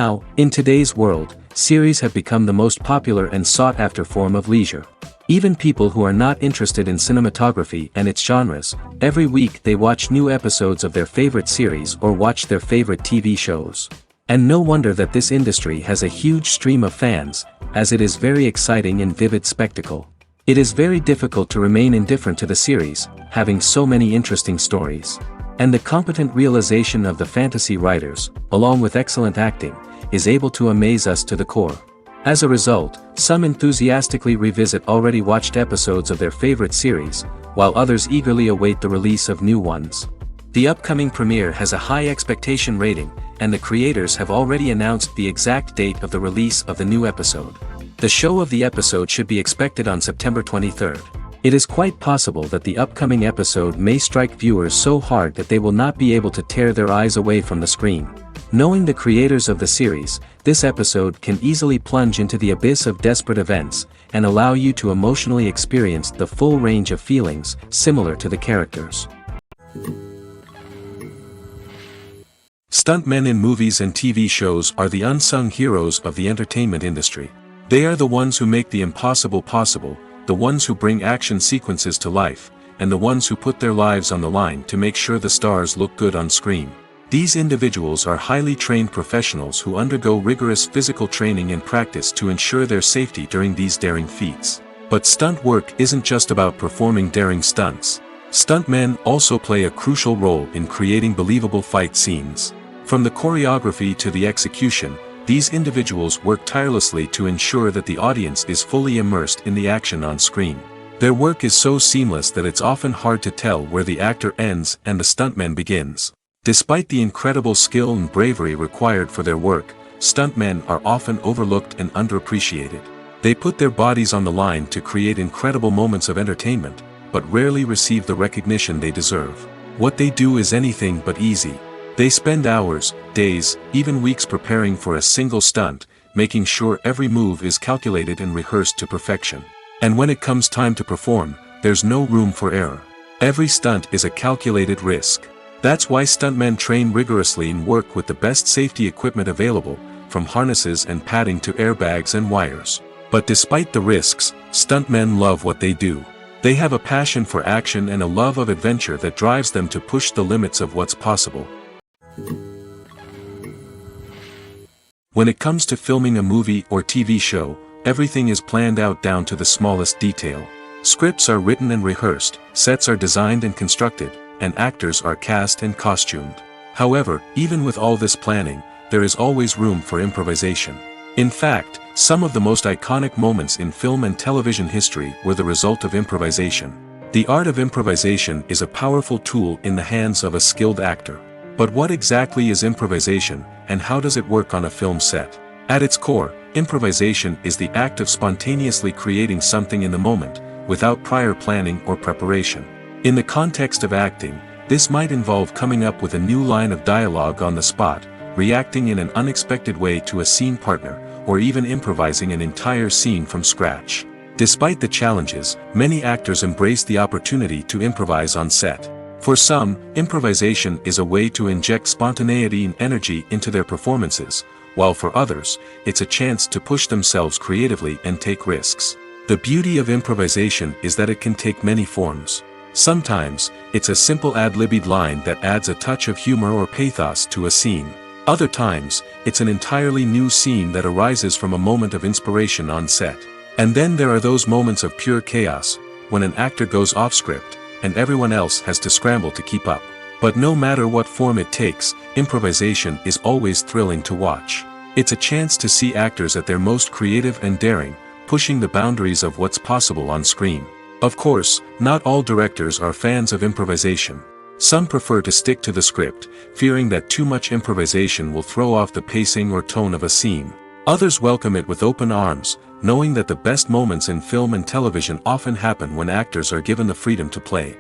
Now, in today's world, series have become the most popular and sought-after form of leisure. Even people who are not interested in cinematography and its genres, every week they watch new episodes of their favorite series or watch their favorite TV shows. And no wonder that this industry has a huge stream of fans, as it is very exciting and vivid spectacle. It is very difficult to remain indifferent to the series, having so many interesting stories. And the competent realization of the fantasy writers, along with excellent acting, is able to amaze us to the core. As a result, some enthusiastically revisit already watched episodes of their favorite series, while others eagerly await the release of new ones. The upcoming premiere has a high expectation rating, and the creators have already announced the exact date of the release of the new episode. The show of the episode should be expected on September 23rd. It is quite possible that the upcoming episode may strike viewers so hard that they will not be able to tear their eyes away from the screen. Knowing the creators of the series, this episode can easily plunge into the abyss of desperate events, and allow you to emotionally experience the full range of feelings, similar to the characters. Stuntmen in movies and TV shows are the unsung heroes of the entertainment industry. They are the ones who make the impossible possible, the ones who bring action sequences to life, and the ones who put their lives on the line to make sure the stars look good on screen. These individuals are highly trained professionals who undergo rigorous physical training and practice to ensure their safety during these daring feats. But stunt work isn't just about performing daring stunts. Stuntmen also play a crucial role in creating believable fight scenes. From the choreography to the execution, these individuals work tirelessly to ensure that the audience is fully immersed in the action on screen. Their work is so seamless that it's often hard to tell where the actor ends and the stuntman begins. Despite the incredible skill and bravery required for their work, stuntmen are often overlooked and underappreciated. They put their bodies on the line to create incredible moments of entertainment, but rarely receive the recognition they deserve. What they do is anything but easy. They spend hours, days, even weeks preparing for a single stunt, making sure every move is calculated and rehearsed to perfection. And when it comes time to perform, there's no room for error. Every stunt is a calculated risk. That's why stuntmen train rigorously and work with the best safety equipment available, from harnesses and padding to airbags and wires. But despite the risks, stuntmen love what they do. They have a passion for action and a love of adventure that drives them to push the limits of what's possible. When it comes to filming a movie or TV show, everything is planned out down to the smallest detail. Scripts are written and rehearsed, sets are designed and constructed, and actors are cast and costumed. However, even with all this planning, there is always room for improvisation. In fact, some of the most iconic moments in film and television history were the result of improvisation. The art of improvisation is a powerful tool in the hands of a skilled actor. But what exactly is improvisation, and how does it work on a film set? At its core, improvisation is the act of spontaneously creating something in the moment, without prior planning or preparation. In the context of acting, this might involve coming up with a new line of dialogue on the spot, reacting in an unexpected way to a scene partner, or even improvising an entire scene from scratch. Despite the challenges, many actors embrace the opportunity to improvise on set. For some, improvisation is a way to inject spontaneity and energy into their performances, while for others, it's a chance to push themselves creatively and take risks. The beauty of improvisation is that it can take many forms. Sometimes, it's a simple ad-libbed line that adds a touch of humor or pathos to a scene. Other times, it's an entirely new scene that arises from a moment of inspiration on set. And then there are those moments of pure chaos, when an actor goes off script, and everyone else has to scramble to keep up. But no matter what form it takes, improvisation is always thrilling to watch. It's a chance to see actors at their most creative and daring, pushing the boundaries of what's possible on screen. Of course, not all directors are fans of improvisation. Some prefer to stick to the script, fearing that too much improvisation will throw off the pacing or tone of a scene. Others welcome it with open arms, knowing that the best moments in film and television often happen when actors are given the freedom to play.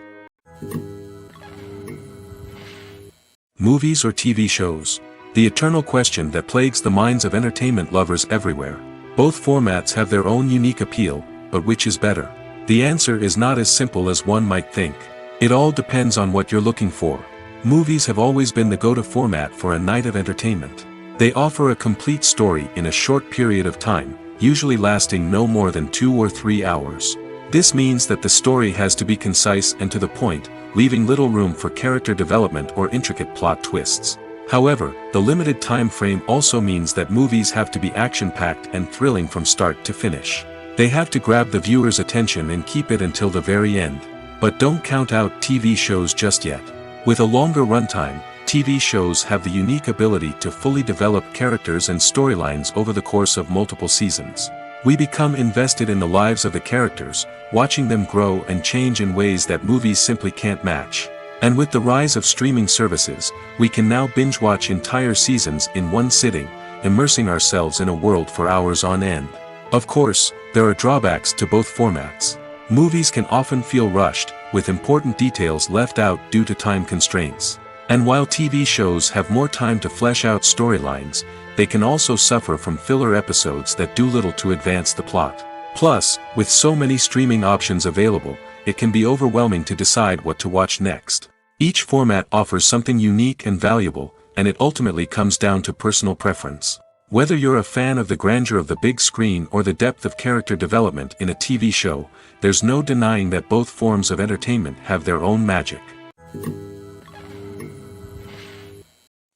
Movies or TV shows? The eternal question that plagues the minds of entertainment lovers everywhere. Both formats have their own unique appeal, but which is better? The answer is not as simple as one might think. It all depends on what you're looking for. Movies have always been the go-to format for a night of entertainment. They offer a complete story in a short period of time, usually lasting no more than 2 or 3 hours. This means that the story has to be concise and to the point, leaving little room for character development or intricate plot twists. However, the limited time frame also means that movies have to be action-packed and thrilling from start to finish. They have to grab the viewer's attention and keep it until the very end. But don't count out TV shows just yet. With a longer runtime, TV shows have the unique ability to fully develop characters and storylines over the course of multiple seasons. We become invested in the lives of the characters, watching them grow and change in ways that movies simply can't match. And with the rise of streaming services, we can now binge-watch entire seasons in one sitting, immersing ourselves in a world for hours on end. Of course, there are drawbacks to both formats. Movies can often feel rushed, with important details left out due to time constraints. And while TV shows have more time to flesh out storylines, they can also suffer from filler episodes that do little to advance the plot. Plus, with so many streaming options available, it can be overwhelming to decide what to watch next. Each format offers something unique and valuable, and it ultimately comes down to personal preference. Whether you're a fan of the grandeur of the big screen or the depth of character development in a TV show, there's no denying that both forms of entertainment have their own magic.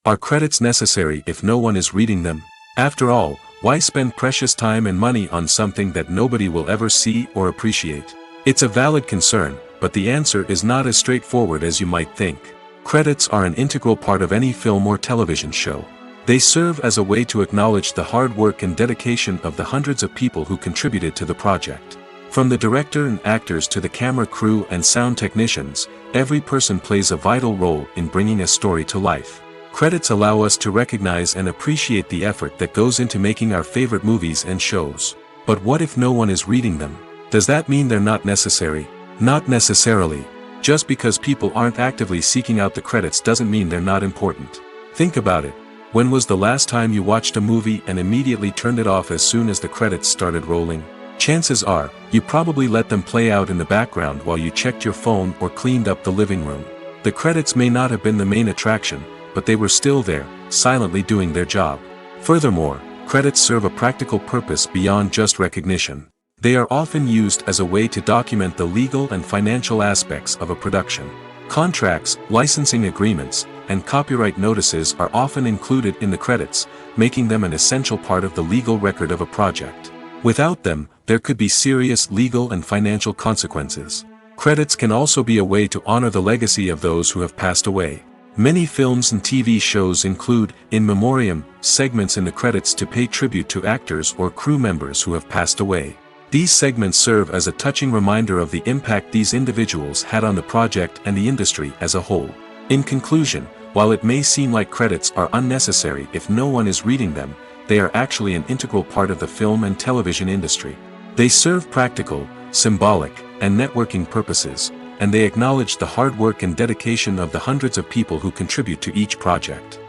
Are credits necessary if no one is reading them? After all, why spend precious time and money on something that nobody will ever see or appreciate? It's a valid concern, but the answer is not as straightforward as you might think. Credits are an integral part of any film or television show. They serve as a way to acknowledge the hard work and dedication of the hundreds of people who contributed to the project. From the director and actors to the camera crew and sound technicians, every person plays a vital role in bringing a story to life. Credits allow us to recognize and appreciate the effort that goes into making our favorite movies and shows. But what if no one is reading them? Does that mean they're not necessary? Not necessarily. Just because people aren't actively seeking out the credits doesn't mean they're not important. Think about it. When was the last time you watched a movie and immediately turned it off as soon as the credits started rolling? Chances are, you probably let them play out in the background while you checked your phone or cleaned up the living room. The credits may not have been the main attraction, but they were still there, silently doing their job. Furthermore, credits serve a practical purpose beyond just recognition. They are often used as a way to document the legal and financial aspects of a production. Contracts, licensing agreements, and copyright notices are often included in the credits, making them an essential part of the legal record of a project. Without them, there could be serious legal and financial consequences. Credits can also be a way to honor the legacy of those who have passed away. Many films and TV shows include, in memoriam, segments in the credits to pay tribute to actors or crew members who have passed away. These segments serve as a touching reminder of the impact these individuals had on the project and the industry as a whole. In conclusion, while it may seem like credits are unnecessary if no one is reading them, they are actually an integral part of the film and television industry. They serve practical, symbolic, and networking purposes, and they acknowledge the hard work and dedication of the hundreds of people who contribute to each project.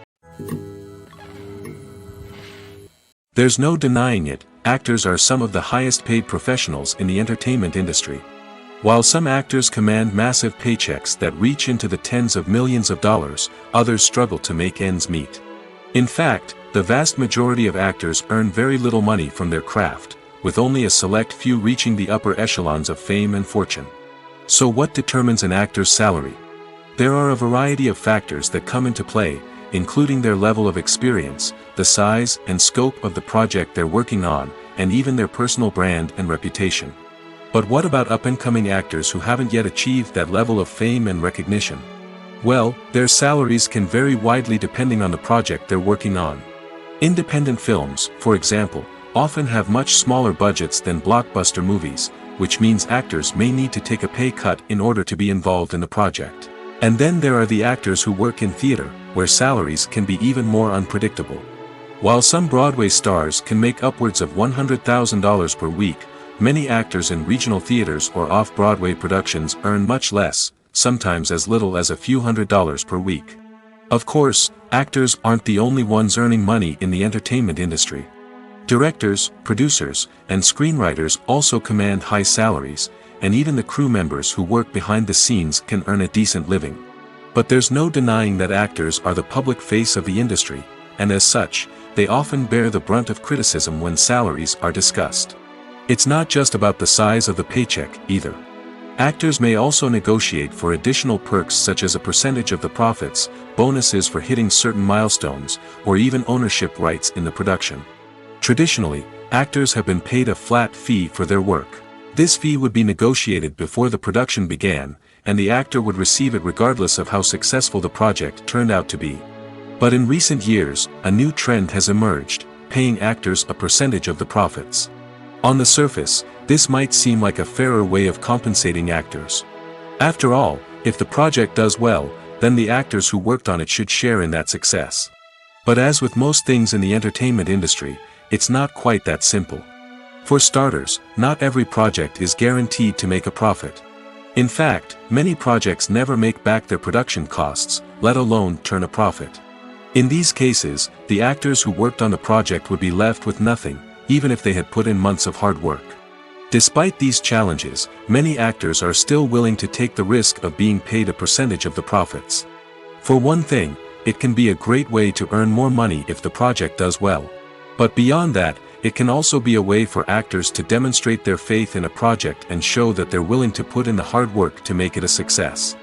There's no denying it, actors are some of the highest paid professionals in the entertainment industry. While some actors command massive paychecks that reach into the tens of millions of dollars, others struggle to make ends meet. In fact, the vast majority of actors earn very little money from their craft, with only a select few reaching the upper echelons of fame and fortune. So what determines an actor's salary? There are a variety of factors that come into play, including their level of experience, the size and scope of the project they're working on, and even their personal brand and reputation. But what about up-and-coming actors who haven't yet achieved that level of fame and recognition? Well, their salaries can vary widely depending on the project they're working on. Independent films, for example, often have much smaller budgets than blockbuster movies, which means actors may need to take a pay cut in order to be involved in the project. And then there are the actors who work in theater, where salaries can be even more unpredictable. While some Broadway stars can make upwards of $100,000 per week, many actors in regional theaters or off-Broadway productions earn much less, sometimes as little as a few $100s per week. Of course, actors aren't the only ones earning money in the entertainment industry. Directors, producers, and screenwriters also command high salaries, and even the crew members who work behind the scenes can earn a decent living. But there's no denying that actors are the public face of the industry, and as such, they often bear the brunt of criticism when salaries are discussed. It's not just about the size of the paycheck, either. Actors may also negotiate for additional perks such as a percentage of the profits, bonuses for hitting certain milestones, or even ownership rights in the production. Traditionally, actors have been paid a flat fee for their work. This fee would be negotiated before the production began, and the actor would receive it regardless of how successful the project turned out to be. But in recent years, a new trend has emerged, paying actors a percentage of the profits. On the surface, this might seem like a fairer way of compensating actors. After all, if the project does well, then the actors who worked on it should share in that success. But as with most things in the entertainment industry, it's not quite that simple. For starters, not every project is guaranteed to make a profit. In fact, many projects never make back their production costs, let alone turn a profit. In these cases, the actors who worked on the project would be left with nothing, even if they had put in months of hard work. Despite these challenges, many actors are still willing to take the risk of being paid a percentage of the profits. For one thing, it can be a great way to earn more money if the project does well. But beyond that, it can also be a way for actors to demonstrate their faith in a project and show that they're willing to put in the hard work to make it a success.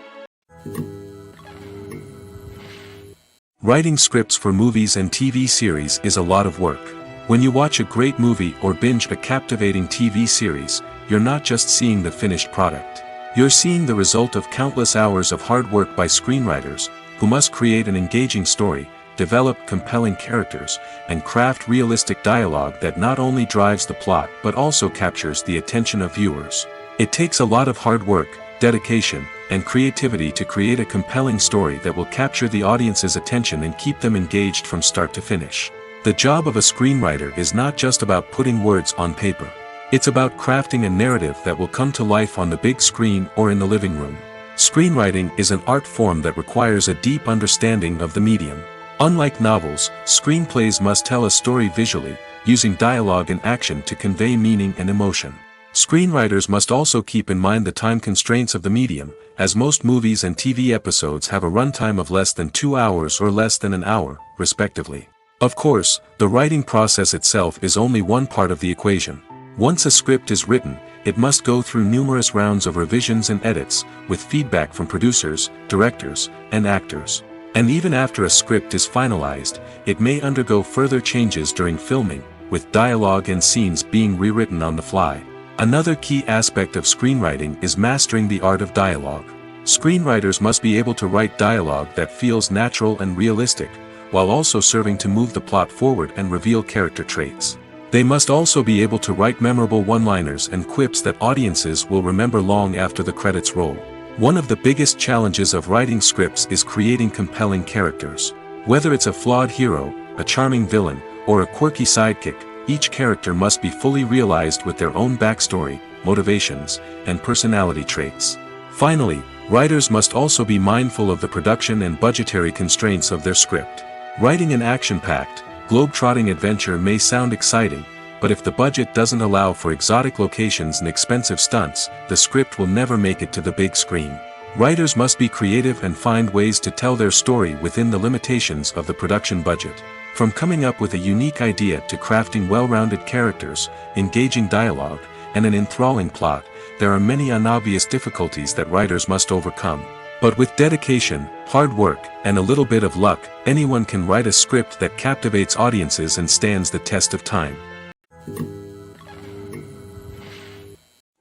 Writing scripts for movies and TV series is a lot of work. When you watch a great movie or binge a captivating TV series, you're not just seeing the finished product. You're seeing the result of countless hours of hard work by screenwriters, who must create an engaging story, develop compelling characters, and craft realistic dialogue that not only drives the plot but also captures the attention of viewers. It takes a lot of hard work, dedication, and creativity to create a compelling story that will capture the audience's attention and keep them engaged from start to finish. The job of a screenwriter is not just about putting words on paper. It's about crafting a narrative that will come to life on the big screen or in the living room. Screenwriting is an art form that requires a deep understanding of the medium. Unlike novels, screenplays must tell a story visually, using dialogue and action to convey meaning and emotion. Screenwriters must also keep in mind the time constraints of the medium, as most movies and TV episodes have a runtime of less than 2 hours or less than an hour, respectively. Of course, the writing process itself is only one part of the equation. Once a script is written, it must go through numerous rounds of revisions and edits, with feedback from producers, directors, and actors. And even after a script is finalized, it may undergo further changes during filming, with dialogue and scenes being rewritten on the fly. Another key aspect of screenwriting is mastering the art of dialogue. Screenwriters must be able to write dialogue that feels natural and realistic, while also serving to move the plot forward and reveal character traits. They must also be able to write memorable one-liners and quips that audiences will remember long after the credits roll. One of the biggest challenges of writing scripts is creating compelling characters. Whether it's a flawed hero, a charming villain, or a quirky sidekick, each character must be fully realized with their own backstory, motivations, and personality traits. Finally, writers must also be mindful of the production and budgetary constraints of their script. Writing an action-packed, globe-trotting adventure may sound exciting, but if the budget doesn't allow for exotic locations and expensive stunts, the script will never make it to the big screen. Writers must be creative and find ways to tell their story within the limitations of the production budget. From coming up with a unique idea to crafting well-rounded characters, engaging dialogue, and an enthralling plot, there are many unobvious difficulties that writers must overcome. But with dedication, hard work, and a little bit of luck, anyone can write a script that captivates audiences and stands the test of time.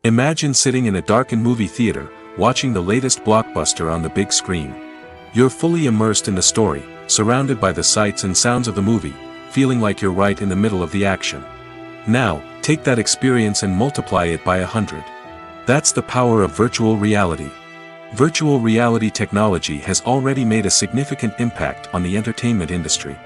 Imagine sitting in a darkened movie theater, watching the latest blockbuster on the big screen. You're fully immersed in the story, surrounded by the sights and sounds of the movie, feeling like you're right in the middle of the action. Now, take that experience and multiply it by 100. That's the power of virtual reality. Virtual reality technology has already made a significant impact on the entertainment industry.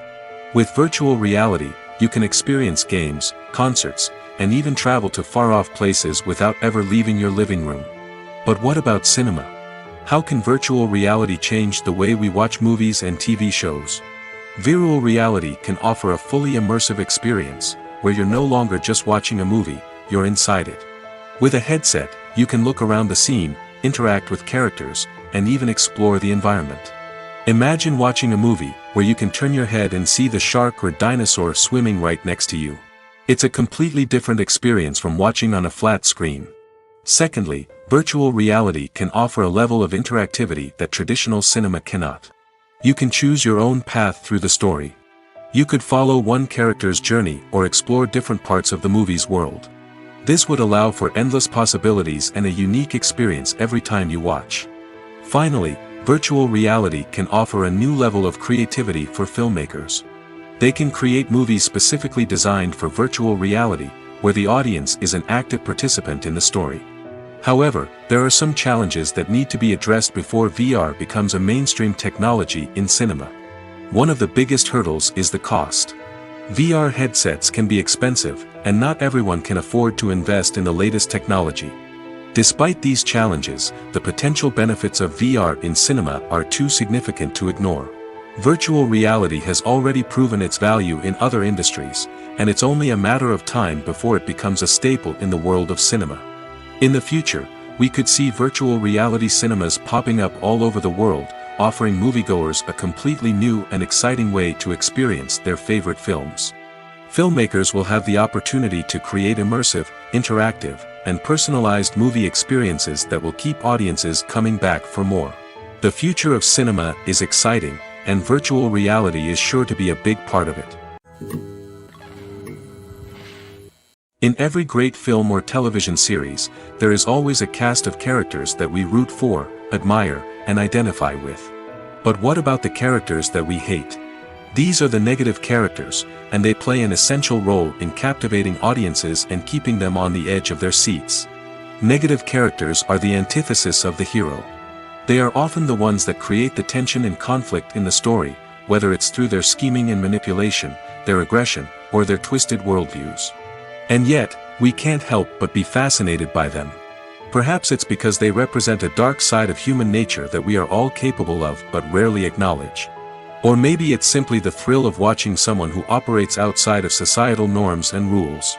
With virtual reality, you can experience games, concerts, and even travel to far-off places without ever leaving your living room. But what about cinema? How can virtual reality change the way we watch movies and TV shows? Virtual reality can offer a fully immersive experience, where you're no longer just watching a movie, you're inside it. With a headset, you can look around the scene, interact with characters, and even explore the environment. Imagine watching a movie where you can turn your head and see the shark or dinosaur swimming right next to you. It's a completely different experience from watching on a flat screen. Secondly, virtual reality can offer a level of interactivity that traditional cinema cannot. You can choose your own path through the story. You could follow one character's journey or explore different parts of the movie's world. This would allow for endless possibilities and a unique experience every time you watch. Finally, virtual reality can offer a new level of creativity for filmmakers. They can create movies specifically designed for virtual reality, where the audience is an active participant in the story. However, there are some challenges that need to be addressed before VR becomes a mainstream technology in cinema. One of the biggest hurdles is the cost. VR headsets can be expensive, and not everyone can afford to invest in the latest technology. Despite these challenges, the potential benefits of VR in cinema are too significant to ignore. Virtual reality has already proven its value in other industries, and it's only a matter of time before it becomes a staple in the world of cinema. In the future, we could see virtual reality cinemas popping up all over the world, offering moviegoers a completely new and exciting way to experience their favorite films. Filmmakers will have the opportunity to create immersive, interactive, and personalized movie experiences that will keep audiences coming back for more. The future of cinema is exciting, and virtual reality is sure to be a big part of it. In every great film or television series, there is always a cast of characters that we root for, admire, and identify with. But what about the characters that we hate? These are the negative characters, and they play an essential role in captivating audiences and keeping them on the edge of their seats. Negative characters are the antithesis of the hero. They are often the ones that create the tension and conflict in the story, whether it's through their scheming and manipulation, their aggression, or their twisted worldviews. And yet, we can't help but be fascinated by them. Perhaps it's because they represent a dark side of human nature that we are all capable of but rarely acknowledge. Or maybe it's simply the thrill of watching someone who operates outside of societal norms and rules.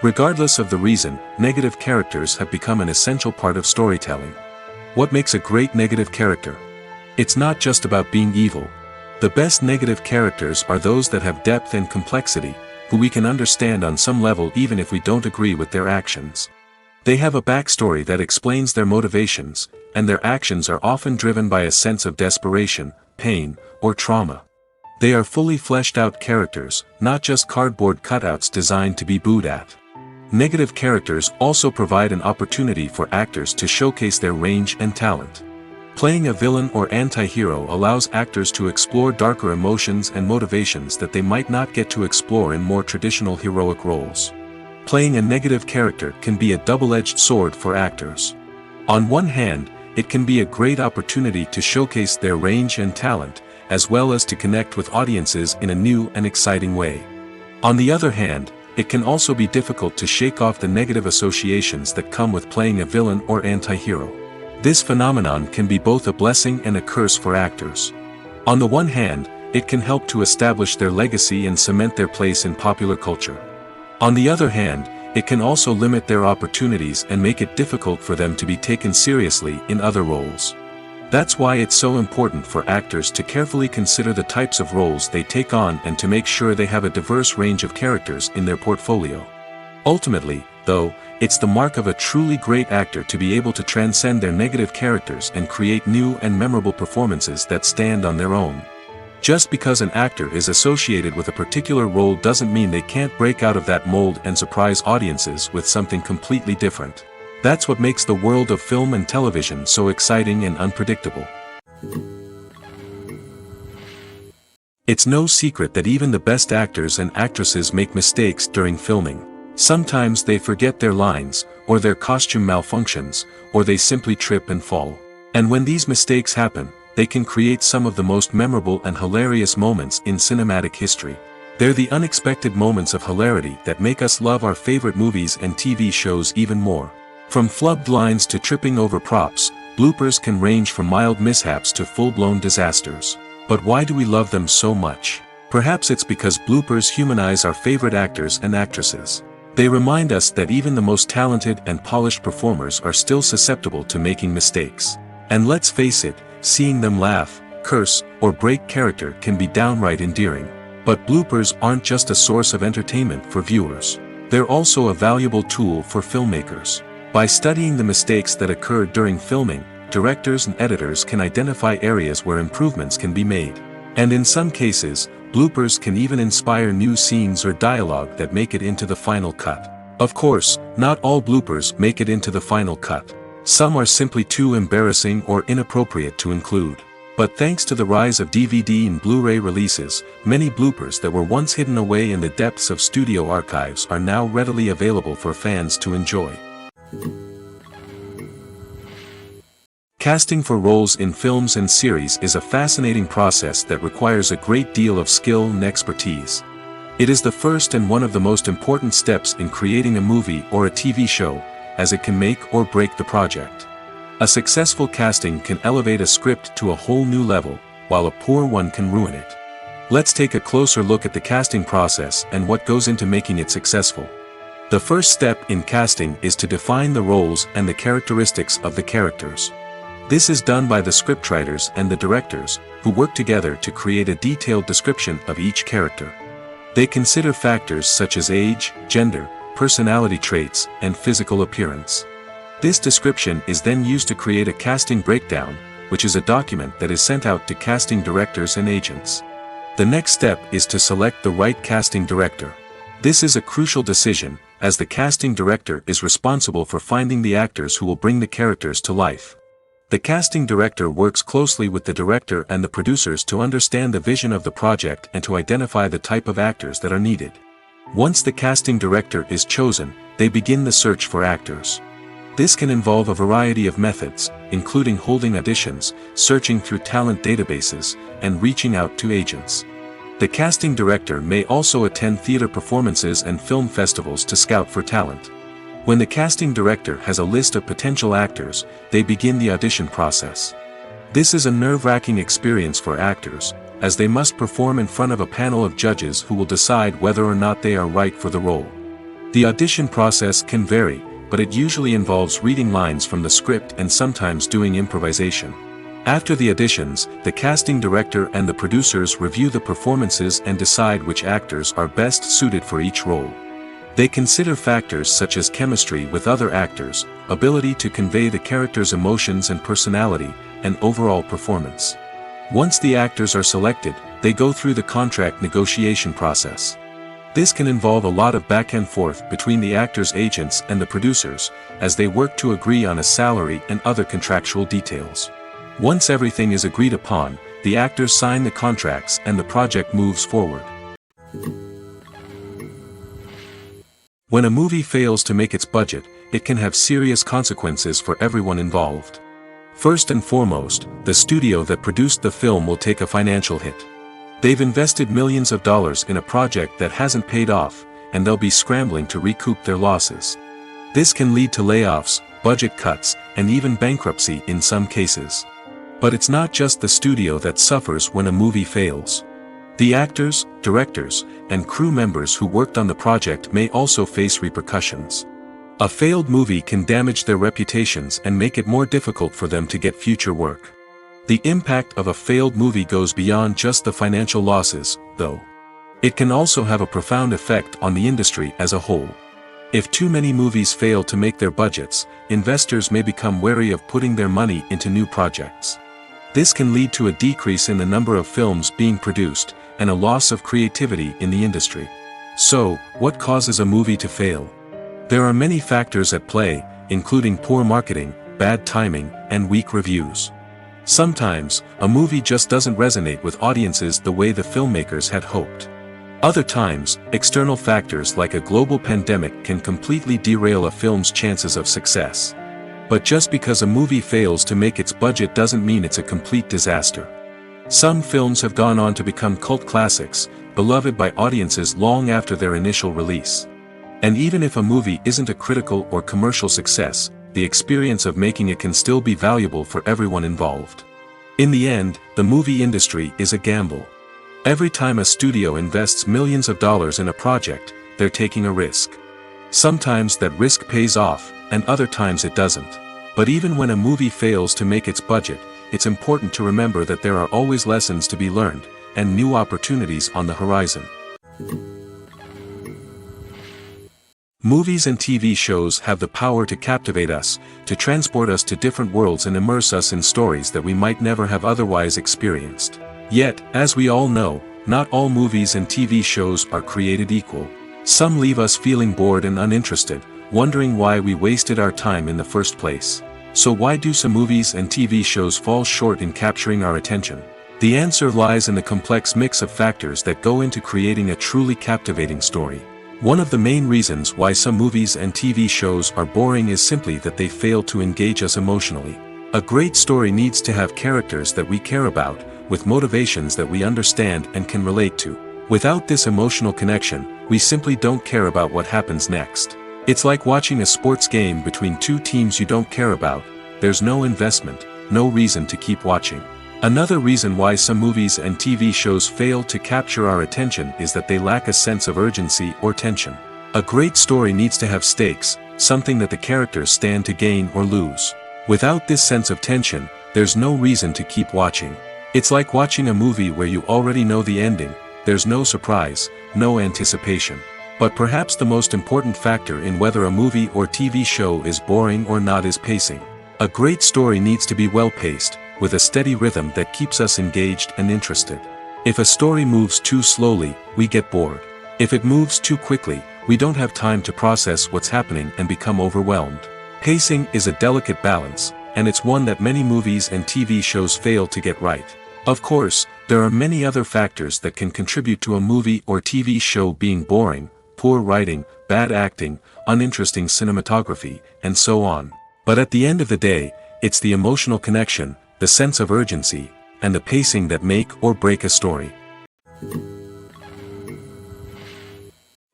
Regardless of the reason, negative characters have become an essential part of storytelling. What makes a great negative character? It's not just about being evil. The best negative characters are those that have depth and complexity, who we can understand on some level even if we don't agree with their actions. They have a backstory that explains their motivations, and their actions are often driven by a sense of desperation, pain, or trauma. They are fully fleshed out characters, not just cardboard cutouts designed to be booed at. Negative characters also provide an opportunity for actors to showcase their range and talent. Playing a villain or anti-hero allows actors to explore darker emotions and motivations that they might not get to explore in more traditional heroic roles. Playing a negative character can be a double-edged sword for actors. On one hand, it can be a great opportunity to showcase their range and talent, as well as to connect with audiences in a new and exciting way. On the other hand, it can also be difficult to shake off the negative associations that come with playing a villain or anti-hero. This phenomenon can be both a blessing and a curse for actors. On the one hand, it can help to establish their legacy and cement their place in popular culture. On the other hand, it can also limit their opportunities and make it difficult for them to be taken seriously in other roles. That's why it's so important for actors to carefully consider the types of roles they take on and to make sure they have a diverse range of characters in their portfolio. Ultimately, though, it's the mark of a truly great actor to be able to transcend their negative characters and create new and memorable performances that stand on their own. Just because an actor is associated with a particular role doesn't mean they can't break out of that mold and surprise audiences with something completely different. That's what makes the world of film and television so exciting and unpredictable. It's no secret that even the best actors and actresses make mistakes during filming. Sometimes they forget their lines, or their costume malfunctions, or they simply trip and fall. And when these mistakes happen, they can create some of the most memorable and hilarious moments in cinematic history. They're the unexpected moments of hilarity that make us love our favorite movies and TV shows even more. From flubbed lines to tripping over props, bloopers can range from mild mishaps to full-blown disasters. But why do we love them so much? Perhaps it's because bloopers humanize our favorite actors and actresses. They remind us that even the most talented and polished performers are still susceptible to making mistakes. And let's face it, seeing them laugh, curse, or break character can be downright endearing. But bloopers aren't just a source of entertainment for viewers. They're also a valuable tool for filmmakers. By studying the mistakes that occurred during filming, directors and editors can identify areas where improvements can be made. And in some cases, bloopers can even inspire new scenes or dialogue that make it into the final cut. Of course, not all bloopers make it into the final cut. Some are simply too embarrassing or inappropriate to include. But thanks to the rise of DVD and Blu-ray releases, many bloopers that were once hidden away in the depths of studio archives are now readily available for fans to enjoy. Casting for roles in films and series is a fascinating process that requires a great deal of skill and expertise. It is the first and one of the most important steps in creating a movie or a TV show, as it can make or break the project. A successful casting can elevate a script to a whole new level, while a poor one can ruin it. Let's take a closer look at the casting process and what goes into making it successful. The first step in casting is to define the roles and the characteristics of the characters. This is done by the scriptwriters and the directors, who work together to create a detailed description of each character. They consider factors such as age, gender, personality traits, and physical appearance. This description is then used to create a casting breakdown, which is a document that is sent out to casting directors and agents. The next step is to select the right casting director. This is a crucial decision, as the casting director is responsible for finding the actors who will bring the characters to life. The casting director works closely with the director and the producers to understand the vision of the project and to identify the type of actors that are needed. Once the casting director is chosen, they begin the search for actors. This can involve a variety of methods, including holding auditions, searching through talent databases, and reaching out to agents. The casting director may also attend theater performances and film festivals to scout for talent. When the casting director has a list of potential actors, they begin the audition process. This is a nerve-wracking experience for actors, as they must perform in front of a panel of judges who will decide whether or not they are right for the role. The audition process can vary, but it usually involves reading lines from the script and sometimes doing improvisation. After the auditions, the casting director and the producers review the performances and decide which actors are best suited for each role. They consider factors such as chemistry with other actors, ability to convey the character's emotions and personality, and overall performance. Once the actors are selected, they go through the contract negotiation process. This can involve a lot of back and forth between the actors' agents and the producers, as they work to agree on a salary and other contractual details. Once everything is agreed upon, the actors sign the contracts and the project moves forward. When a movie fails to make its budget, it can have serious consequences for everyone involved. First and foremost, the studio that produced the film will take a financial hit. They've invested millions of dollars in a project that hasn't paid off, and they'll be scrambling to recoup their losses. This can lead to layoffs, budget cuts, and even bankruptcy in some cases. But it's not just the studio that suffers when a movie fails. The actors, directors, and crew members who worked on the project may also face repercussions. A failed movie can damage their reputations and make it more difficult for them to get future work. The impact of a failed movie goes beyond just the financial losses, though. It can also have a profound effect on the industry as a whole. If too many movies fail to make their budgets, investors may become wary of putting their money into new projects. This can lead to a decrease in the number of films being produced, and a loss of creativity in the industry. So, what causes a movie to fail? There are many factors at play, including poor marketing, bad timing, and weak reviews. Sometimes, a movie just doesn't resonate with audiences the way the filmmakers had hoped. Other times, external factors like a global pandemic can completely derail a film's chances of success. But just because a movie fails to make its budget doesn't mean it's a complete disaster. Some films have gone on to become cult classics, beloved by audiences long after their initial release. And even if a movie isn't a critical or commercial success, the experience of making it can still be valuable for everyone involved. In the end, the movie industry is a gamble. Every time a studio invests millions of dollars in a project, they're taking a risk. Sometimes that risk pays off, and other times it doesn't. But even when a movie fails to make its budget, it's important to remember that there are always lessons to be learned, and new opportunities on the horizon. Movies and TV shows have the power to captivate us, to transport us to different worlds and immerse us in stories that we might never have otherwise experienced. Yet, as we all know, not all movies and TV shows are created equal. Some leave us feeling bored and uninterested, wondering why we wasted our time in the first place. So why do some movies and TV shows fall short in capturing our attention? The answer lies in the complex mix of factors that go into creating a truly captivating story. One of the main reasons why some movies and TV shows are boring is simply that they fail to engage us emotionally. A great story needs to have characters that we care about, with motivations that we understand and can relate to. Without this emotional connection, we simply don't care about what happens next. It's like watching a sports game between two teams you don't care about. There's no investment, no reason to keep watching. Another reason why some movies and TV shows fail to capture our attention is that they lack a sense of urgency or tension. A great story needs to have stakes, something that the characters stand to gain or lose. Without this sense of tension, there's no reason to keep watching. It's like watching a movie where you already know the ending, there's no surprise, no anticipation. But perhaps the most important factor in whether a movie or TV show is boring or not is pacing. A great story needs to be well-paced, with a steady rhythm that keeps us engaged and interested. If a story moves too slowly, we get bored. If it moves too quickly, we don't have time to process what's happening and become overwhelmed. Pacing is a delicate balance, and it's one that many movies and TV shows fail to get right. Of course, there are many other factors that can contribute to a movie or TV show being boring: poor writing, bad acting, uninteresting cinematography, and so on. But at the end of the day, it's the emotional connection, the sense of urgency, and the pacing that make or break a story.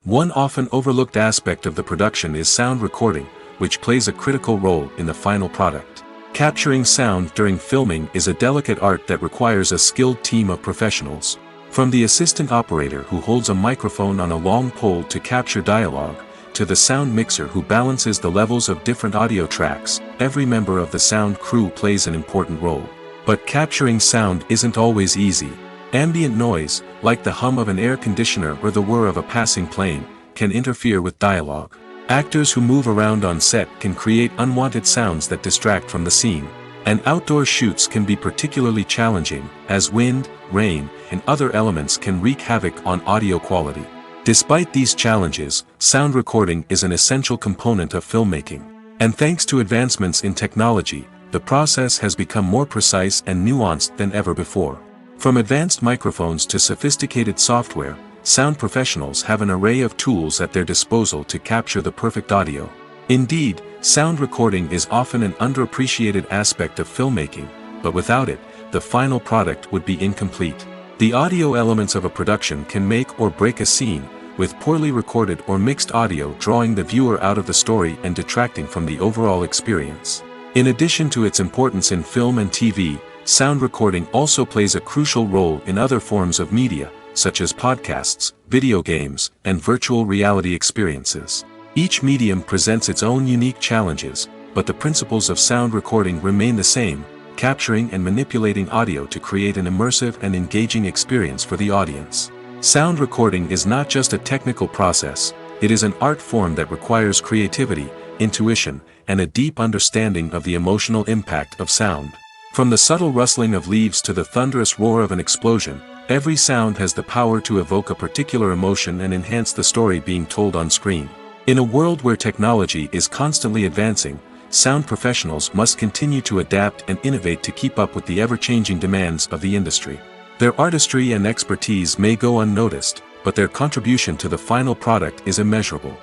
One often overlooked aspect of the production is sound recording, which plays a critical role in the final product. Capturing sound during filming is a delicate art that requires a skilled team of professionals. From the assistant operator who holds a microphone on a long pole to capture dialogue, to the sound mixer who balances the levels of different audio tracks, every member of the sound crew plays an important role. But capturing sound isn't always easy. Ambient noise, like the hum of an air conditioner or the whir of a passing plane, can interfere with dialogue. Actors who move around on set can create unwanted sounds that distract from the scene. And outdoor shoots can be particularly challenging, as wind, rain, and other elements can wreak havoc on audio quality. Despite these challenges, sound recording is an essential component of filmmaking. And thanks to advancements in technology, the process has become more precise and nuanced than ever before. From advanced microphones to sophisticated software, sound professionals have an array of tools at their disposal to capture the perfect audio. Indeed, sound recording is often an underappreciated aspect of filmmaking, but without it, the final product would be incomplete. The audio elements of a production can make or break a scene, with poorly recorded or mixed audio drawing the viewer out of the story and detracting from the overall experience. In addition to its importance in film and TV, sound recording also plays a crucial role in other forms of media, such as podcasts, video games, and virtual reality experiences. Each medium presents its own unique challenges, but the principles of sound recording remain the same: capturing and manipulating audio to create an immersive and engaging experience for the audience. Sound recording is not just a technical process, it is an art form that requires creativity, intuition, and a deep understanding of the emotional impact of sound. From the subtle rustling of leaves to the thunderous roar of an explosion, every sound has the power to evoke a particular emotion and enhance the story being told on screen. In a world where technology is constantly advancing, sound professionals must continue to adapt and innovate to keep up with the ever-changing demands of the industry. Their artistry and expertise may go unnoticed, but their contribution to the final product is immeasurable.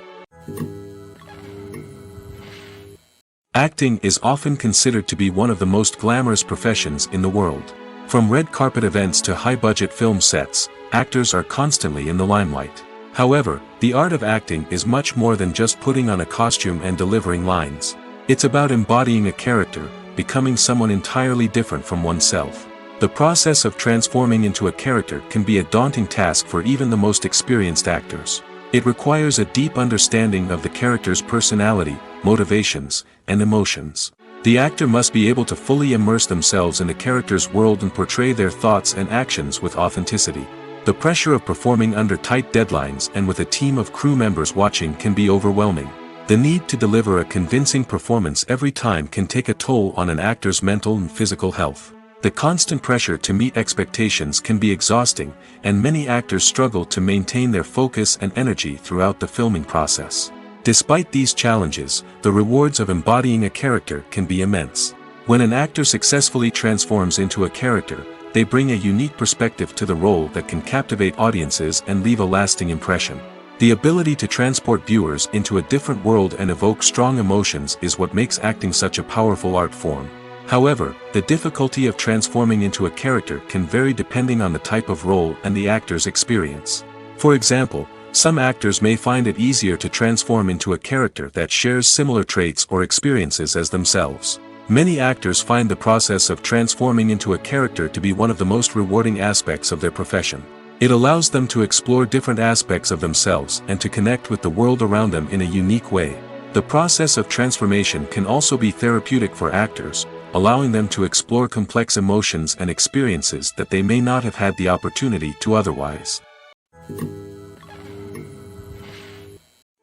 Acting is often considered to be one of the most glamorous professions in the world. From red carpet events to high-budget film sets, actors are constantly in the limelight. However, the art of acting is much more than just putting on a costume and delivering lines. It's about embodying a character, becoming someone entirely different from oneself. The process of transforming into a character can be a daunting task for even the most experienced actors. It requires a deep understanding of the character's personality, motivations, and emotions. The actor must be able to fully immerse themselves in the character's world and portray their thoughts and actions with authenticity. The pressure of performing under tight deadlines and with a team of crew members watching can be overwhelming. The need to deliver a convincing performance every time can take a toll on an actor's mental and physical health. The constant pressure to meet expectations can be exhausting, and many actors struggle to maintain their focus and energy throughout the filming process. Despite these challenges, the rewards of embodying a character can be immense. When an actor successfully transforms into a character, they bring a unique perspective to the role that can captivate audiences and leave a lasting impression. The ability to transport viewers into a different world and evoke strong emotions is what makes acting such a powerful art form. However, the difficulty of transforming into a character can vary depending on the type of role and the actor's experience. For example, some actors may find it easier to transform into a character that shares similar traits or experiences as themselves. Many actors find the process of transforming into a character to be one of the most rewarding aspects of their profession. It allows them to explore different aspects of themselves and to connect with the world around them in a unique way. The process of transformation can also be therapeutic for actors, allowing them to explore complex emotions and experiences that they may not have had the opportunity to otherwise.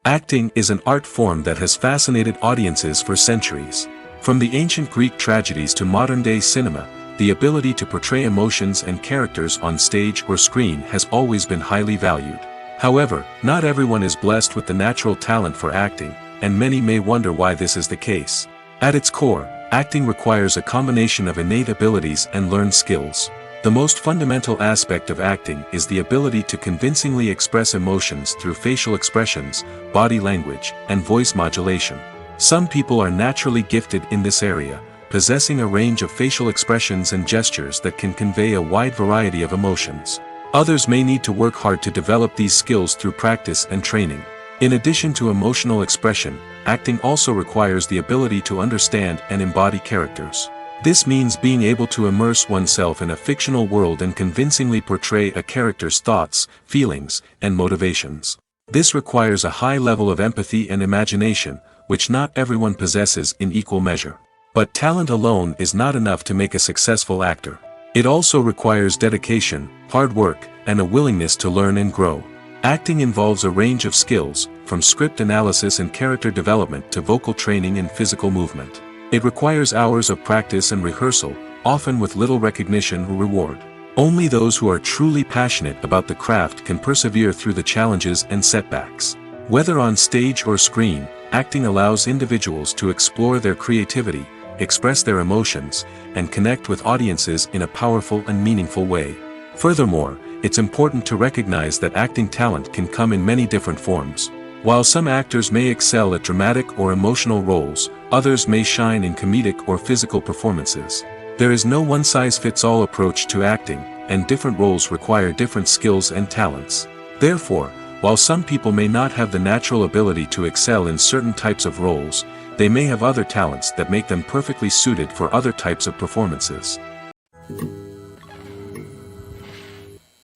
Acting is an art form that has fascinated audiences for centuries. From the ancient Greek tragedies to modern-day cinema, the ability to portray emotions and characters on stage or screen has always been highly valued. However, not everyone is blessed with the natural talent for acting, and many may wonder why this is the case. At its core, acting requires a combination of innate abilities and learned skills. The most fundamental aspect of acting is the ability to convincingly express emotions through facial expressions, body language, and voice modulation. Some people are naturally gifted in this area, possessing a range of facial expressions and gestures that can convey a wide variety of emotions. Others may need to work hard to develop these skills through practice and training. In addition to emotional expression, acting also requires the ability to understand and embody characters. This means being able to immerse oneself in a fictional world and convincingly portray a character's thoughts, feelings, and motivations. This requires a high level of empathy and imagination, which not everyone possesses in equal measure. But talent alone is not enough to make a successful actor. It also requires dedication, hard work, and a willingness to learn and grow. Acting involves a range of skills, from script analysis and character development to vocal training and physical movement. It requires hours of practice and rehearsal, often with little recognition or reward. Only those who are truly passionate about the craft can persevere through the challenges and setbacks. Whether on stage or screen, acting allows individuals to explore their creativity, express their emotions, and connect with audiences in a powerful and meaningful way. Furthermore, it's important to recognize that acting talent can come in many different forms. While some actors may excel at dramatic or emotional roles, others may shine in comedic or physical performances. There is no one-size-fits-all approach to acting, and different roles require different skills and talents. Therefore, while some people may not have the natural ability to excel in certain types of roles, they may have other talents that make them perfectly suited for other types of performances.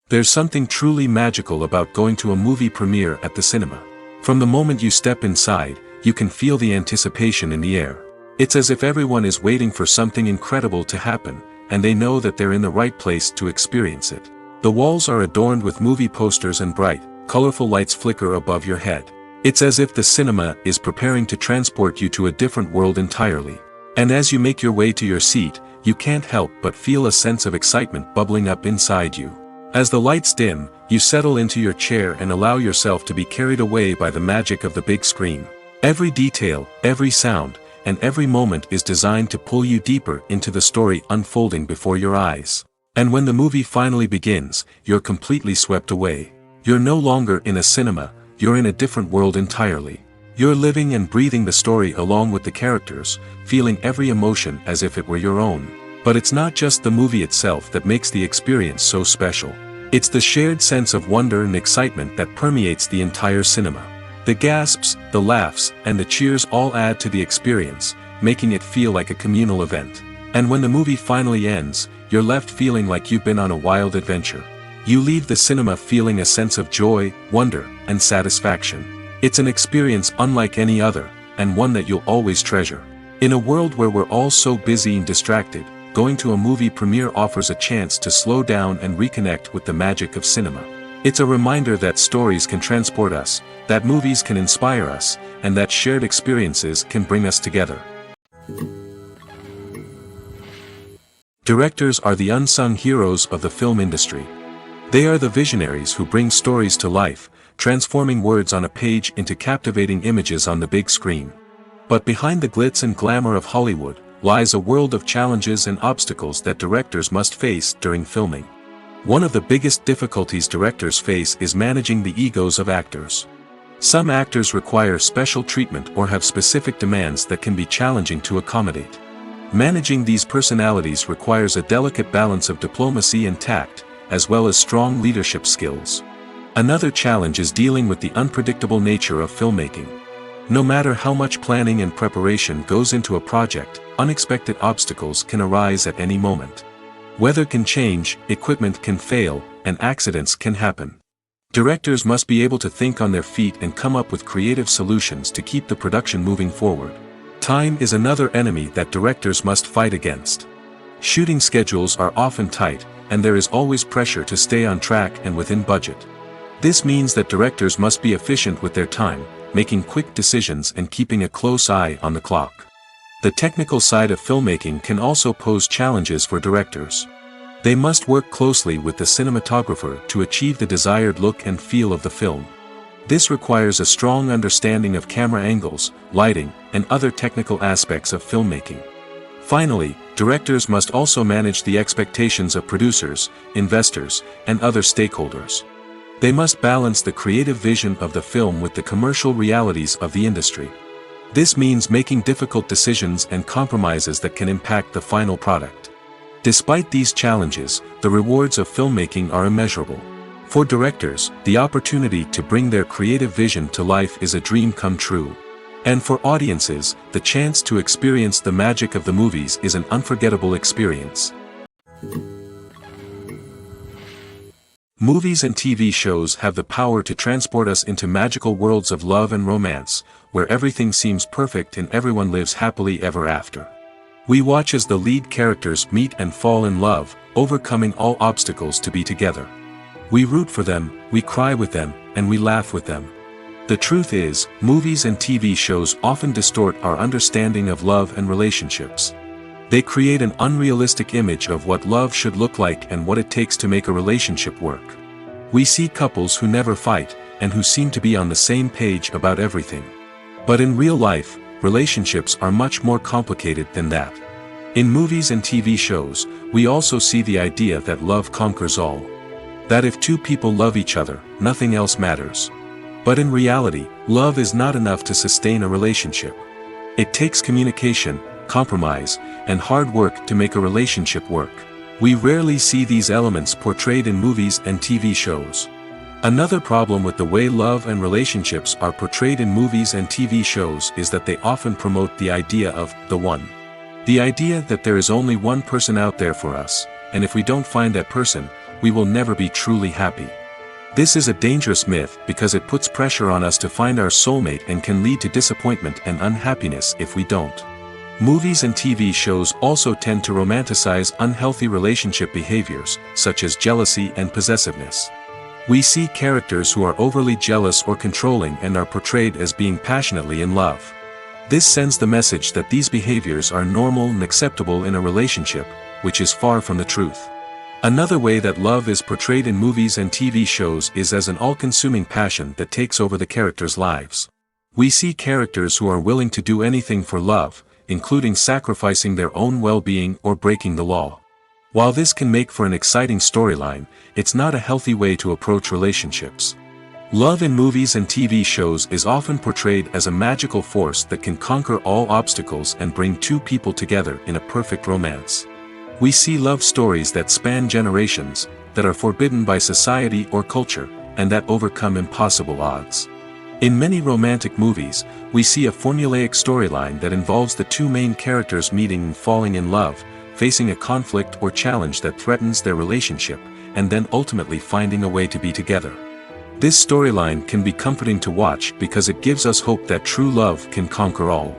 There's something truly magical about going to a movie premiere at the cinema. From the moment you step inside, you can feel the anticipation in the air. It's as if everyone is waiting for something incredible to happen, and they know that they're in the right place to experience it. The walls are adorned with movie posters and bright, colorful lights flicker above your head. It's as if the cinema is preparing to transport you to a different world entirely. And as you make your way to your seat, you can't help but feel a sense of excitement bubbling up inside you. As the lights dim, you settle into your chair and allow yourself to be carried away by the magic of the big screen. Every detail, every sound, and every moment is designed to pull you deeper into the story unfolding before your eyes. And when the movie finally begins, you're completely swept away. You're no longer in a cinema, you're in a different world entirely. You're living and breathing the story along with the characters, feeling every emotion as if it were your own. But it's not just the movie itself that makes the experience so special. It's the shared sense of wonder and excitement that permeates the entire cinema. The gasps, the laughs, and the cheers all add to the experience, making it feel like a communal event. And when the movie finally ends, you're left feeling like you've been on a wild adventure. You leave the cinema feeling a sense of joy, wonder, and satisfaction. It's an experience unlike any other, and one that you'll always treasure. In a world where we're all so busy and distracted, going to a movie premiere offers a chance to slow down and reconnect with the magic of cinema. It's a reminder that stories can transport us, that movies can inspire us, and that shared experiences can bring us together. Directors are the unsung heroes of the film industry. They are the visionaries who bring stories to life, transforming words on a page into captivating images on the big screen. But behind the glitz and glamour of Hollywood lies a world of challenges and obstacles that directors must face during filming. One of the biggest difficulties directors face is managing the egos of actors. Some actors require special treatment or have specific demands that can be challenging to accommodate. Managing these personalities requires a delicate balance of diplomacy and tact, as well as strong leadership skills. Another challenge is dealing with the unpredictable nature of filmmaking. No matter how much planning and preparation goes into a project, unexpected obstacles can arise at any moment. Weather can change, equipment can fail, and accidents can happen. Directors must be able to think on their feet and come up with creative solutions to keep the production moving forward. Time is another enemy that directors must fight against. Shooting schedules are often tight, and there is always pressure to stay on track and within budget. This means that directors must be efficient with their time, making quick decisions and keeping a close eye on the clock. The technical side of filmmaking can also pose challenges for directors. They must work closely with the cinematographer to achieve the desired look and feel of the film. This requires a strong understanding of camera angles, lighting, and other technical aspects of filmmaking. Finally, directors must also manage the expectations of producers, investors, and other stakeholders. They must balance the creative vision of the film with the commercial realities of the industry. This means making difficult decisions and compromises that can impact the final product. Despite these challenges, the rewards of filmmaking are immeasurable. For directors, the opportunity to bring their creative vision to life is a dream come true. And for audiences, the chance to experience the magic of the movies is an unforgettable experience. Movies and TV shows have the power to transport us into magical worlds of love and romance, where everything seems perfect and everyone lives happily ever after. We watch as the lead characters meet and fall in love, overcoming all obstacles to be together. We root for them, we cry with them, and we laugh with them. The truth is, movies and TV shows often distort our understanding of love and relationships. They create an unrealistic image of what love should look like and what it takes to make a relationship work. We see couples who never fight, and who seem to be on the same page about everything. But in real life, relationships are much more complicated than that. In movies and TV shows, we also see the idea that love conquers all. That if two people love each other, nothing else matters. But in reality, love is not enough to sustain a relationship. It takes communication, compromise, and hard work to make a relationship work. We rarely see these elements portrayed in movies and TV shows. Another problem with the way love and relationships are portrayed in movies and TV shows is that they often promote the idea of the one. The idea that there is only one person out there for us, and if we don't find that person, we will never be truly happy. This is a dangerous myth because it puts pressure on us to find our soulmate and can lead to disappointment and unhappiness if we don't. Movies and TV shows also tend to romanticize unhealthy relationship behaviors, such as jealousy and possessiveness. We see characters who are overly jealous or controlling and are portrayed as being passionately in love. This sends the message that these behaviors are normal and acceptable in a relationship, which is far from the truth. Another way that love is portrayed in movies and TV shows is as an all-consuming passion that takes over the characters' lives. We see characters who are willing to do anything for love, including sacrificing their own well-being or breaking the law. While this can make for an exciting storyline, it's not a healthy way to approach relationships. Love in movies and TV shows is often portrayed as a magical force that can conquer all obstacles and bring two people together in a perfect romance. We see love stories that span generations, that are forbidden by society or culture, and that overcome impossible odds. In many romantic movies, we see a formulaic storyline that involves the two main characters meeting and falling in love, facing a conflict or challenge that threatens their relationship, and then ultimately finding a way to be together. This storyline can be comforting to watch because it gives us hope that true love can conquer all.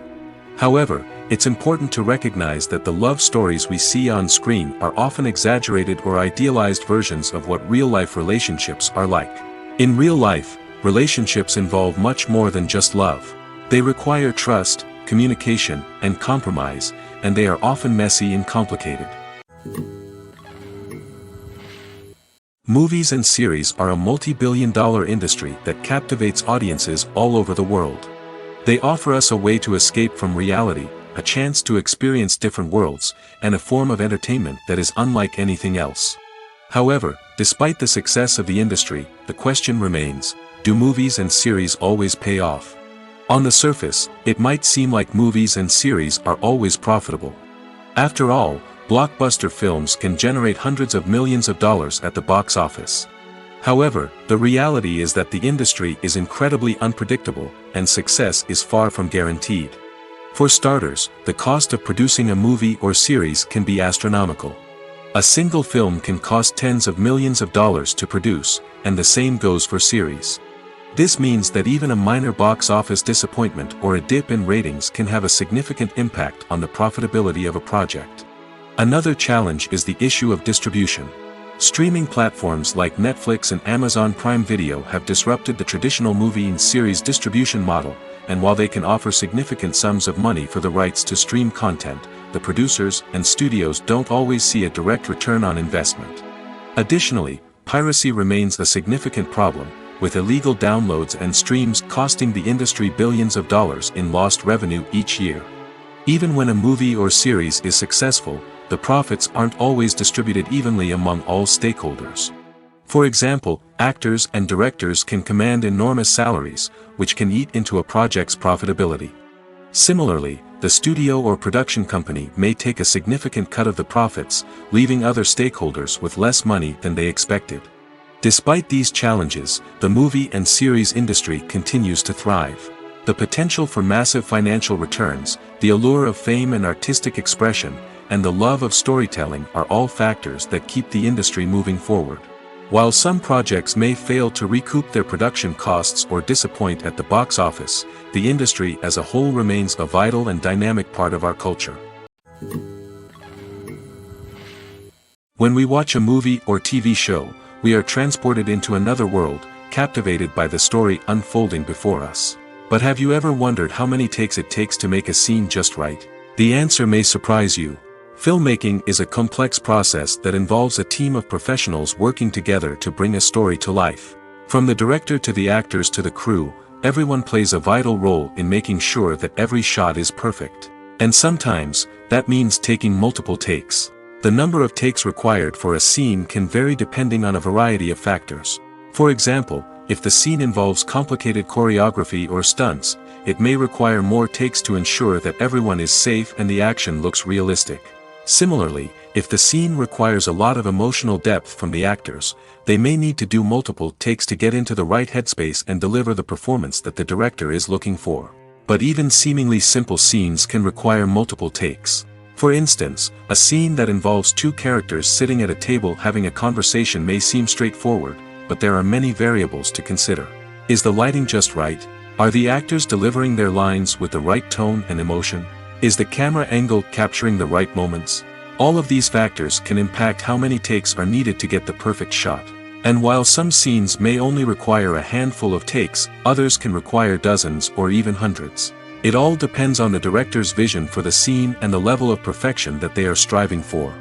However, it's important to recognize that the love stories we see on screen are often exaggerated or idealized versions of what real-life relationships are like. In real life, relationships involve much more than just love. They require trust, communication, and compromise, and they are often messy and complicated. Movies and series are a multi-billion-dollar industry that captivates audiences all over the world. They offer us a way to escape from reality, a chance to experience different worlds, and a form of entertainment that is unlike anything else. However, despite the success of the industry, the question remains, do movies and series always pay off? On the surface, it might seem like movies and series are always profitable. After all, blockbuster films can generate hundreds of millions of dollars at the box office. However, the reality is that the industry is incredibly unpredictable, and success is far from guaranteed. For starters, the cost of producing a movie or series can be astronomical. A single film can cost tens of millions of dollars to produce, and the same goes for series. This means that even a minor box office disappointment or a dip in ratings can have a significant impact on the profitability of a project. Another challenge is the issue of distribution. Streaming platforms like Netflix and Amazon Prime Video have disrupted the traditional movie and series distribution model, and while they can offer significant sums of money for the rights to stream content, the producers and studios don't always see a direct return on investment. Additionally, piracy remains a significant problem, with illegal downloads and streams costing the industry billions of dollars in lost revenue each year. Even when a movie or series is successful, the profits aren't always distributed evenly among all stakeholders. For example, actors and directors can command enormous salaries, which can eat into a project's profitability. Similarly, the studio or production company may take a significant cut of the profits, leaving other stakeholders with less money than they expected. Despite these challenges, the movie and series industry continues to thrive. The potential for massive financial returns, the allure of fame and artistic expression, and the love of storytelling are all factors that keep the industry moving forward. While some projects may fail to recoup their production costs or disappoint at the box office, the industry as a whole remains a vital and dynamic part of our culture. When we watch a movie or TV show, we are transported into another world, captivated by the story unfolding before us. But have you ever wondered how many takes it takes to make a scene just right? The answer may surprise you. Filmmaking is a complex process that involves a team of professionals working together to bring a story to life. From the director to the actors to the crew, everyone plays a vital role in making sure that every shot is perfect. And sometimes, that means taking multiple takes. The number of takes required for a scene can vary depending on a variety of factors. For example, if the scene involves complicated choreography or stunts, it may require more takes to ensure that everyone is safe and the action looks realistic. Similarly, if the scene requires a lot of emotional depth from the actors, they may need to do multiple takes to get into the right headspace and deliver the performance that the director is looking for. But even seemingly simple scenes can require multiple takes. For instance, a scene that involves two characters sitting at a table having a conversation may seem straightforward, but there are many variables to consider. Is the lighting just right? Are the actors delivering their lines with the right tone and emotion? Is the camera angle capturing the right moments? All of these factors can impact how many takes are needed to get the perfect shot. And while some scenes may only require a handful of takes, others can require dozens or even hundreds. It all depends on the director's vision for the scene and the level of perfection that they are striving for.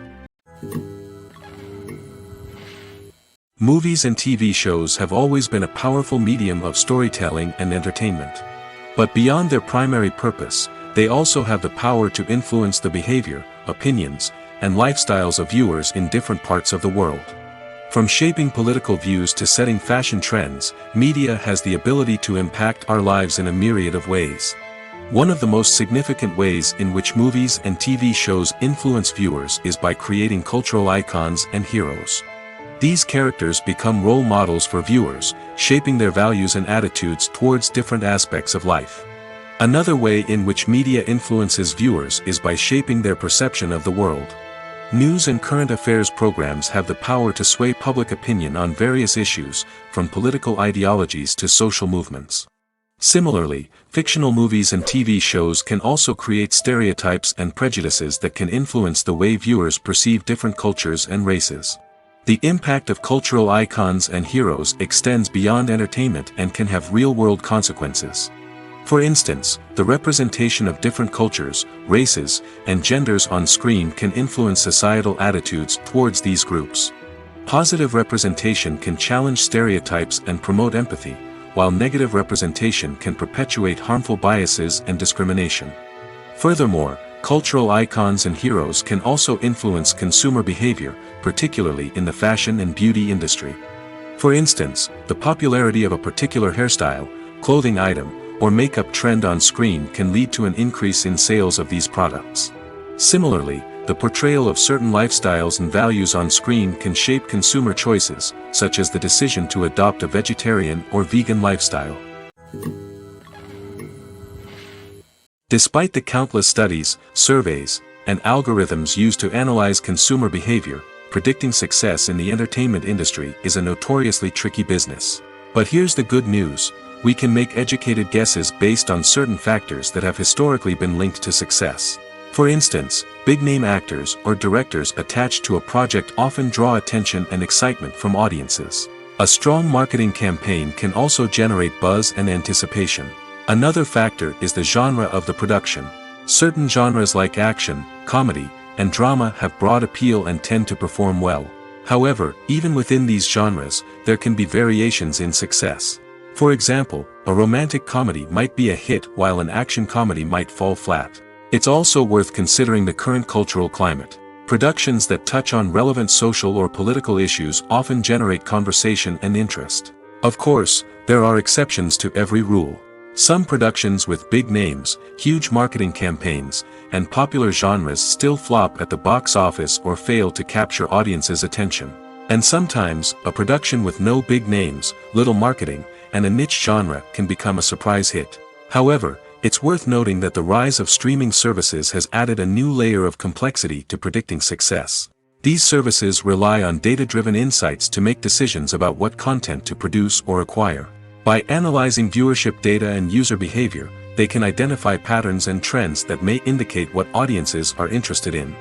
Movies and TV shows have always been a powerful medium of storytelling and entertainment. But beyond their primary purpose, they also have the power to influence the behavior, opinions, and lifestyles of viewers in different parts of the world. From shaping political views to setting fashion trends, media has the ability to impact our lives in a myriad of ways. One of the most significant ways in which movies and TV shows influence viewers is by creating cultural icons and heroes. These characters become role models for viewers, shaping their values and attitudes towards different aspects of life. Another way in which media influences viewers is by shaping their perception of the world. News and current affairs programs have the power to sway public opinion on various issues, from political ideologies to social movements. Similarly, fictional movies and TV shows can also create stereotypes and prejudices that can influence the way viewers perceive different cultures and races. The impact of cultural icons and heroes extends beyond entertainment and can have real-world consequences. For instance, the representation of different cultures, races, and genders on screen can influence societal attitudes towards these groups. Positive representation can challenge stereotypes and promote empathy, while negative representation can perpetuate harmful biases and discrimination. Furthermore, cultural icons and heroes can also influence consumer behavior, particularly in the fashion and beauty industry. For instance, the popularity of a particular hairstyle, clothing item, or makeup trend on screen can lead to an increase in sales of these products. Similarly, the portrayal of certain lifestyles and values on screen can shape consumer choices, such as the decision to adopt a vegetarian or vegan lifestyle. Despite the countless studies, surveys, and algorithms used to analyze consumer behavior, predicting success in the entertainment industry is a notoriously tricky business. But here's the good news: we can make educated guesses based on certain factors that have historically been linked to success. For instance, big-name actors or directors attached to a project often draw attention and excitement from audiences. A strong marketing campaign can also generate buzz and anticipation. Another factor is the genre of the production. Certain genres like action, comedy, and drama have broad appeal and tend to perform well. However, even within these genres, there can be variations in success. For example, a romantic comedy might be a hit while an action comedy might fall flat. It's also worth considering the current cultural climate. Productions that touch on relevant social or political issues often generate conversation and interest. Of course, there are exceptions to every rule. Some productions with big names, huge marketing campaigns, and popular genres still flop at the box office or fail to capture audiences' attention. And sometimes, a production with no big names, little marketing, and a niche genre can become a surprise hit. However, it's worth noting that the rise of streaming services has added a new layer of complexity to predicting success. These services rely on data-driven insights to make decisions about what content to produce or acquire. By analyzing viewership data and user behavior, they can identify patterns and trends that may indicate what audiences are interested in.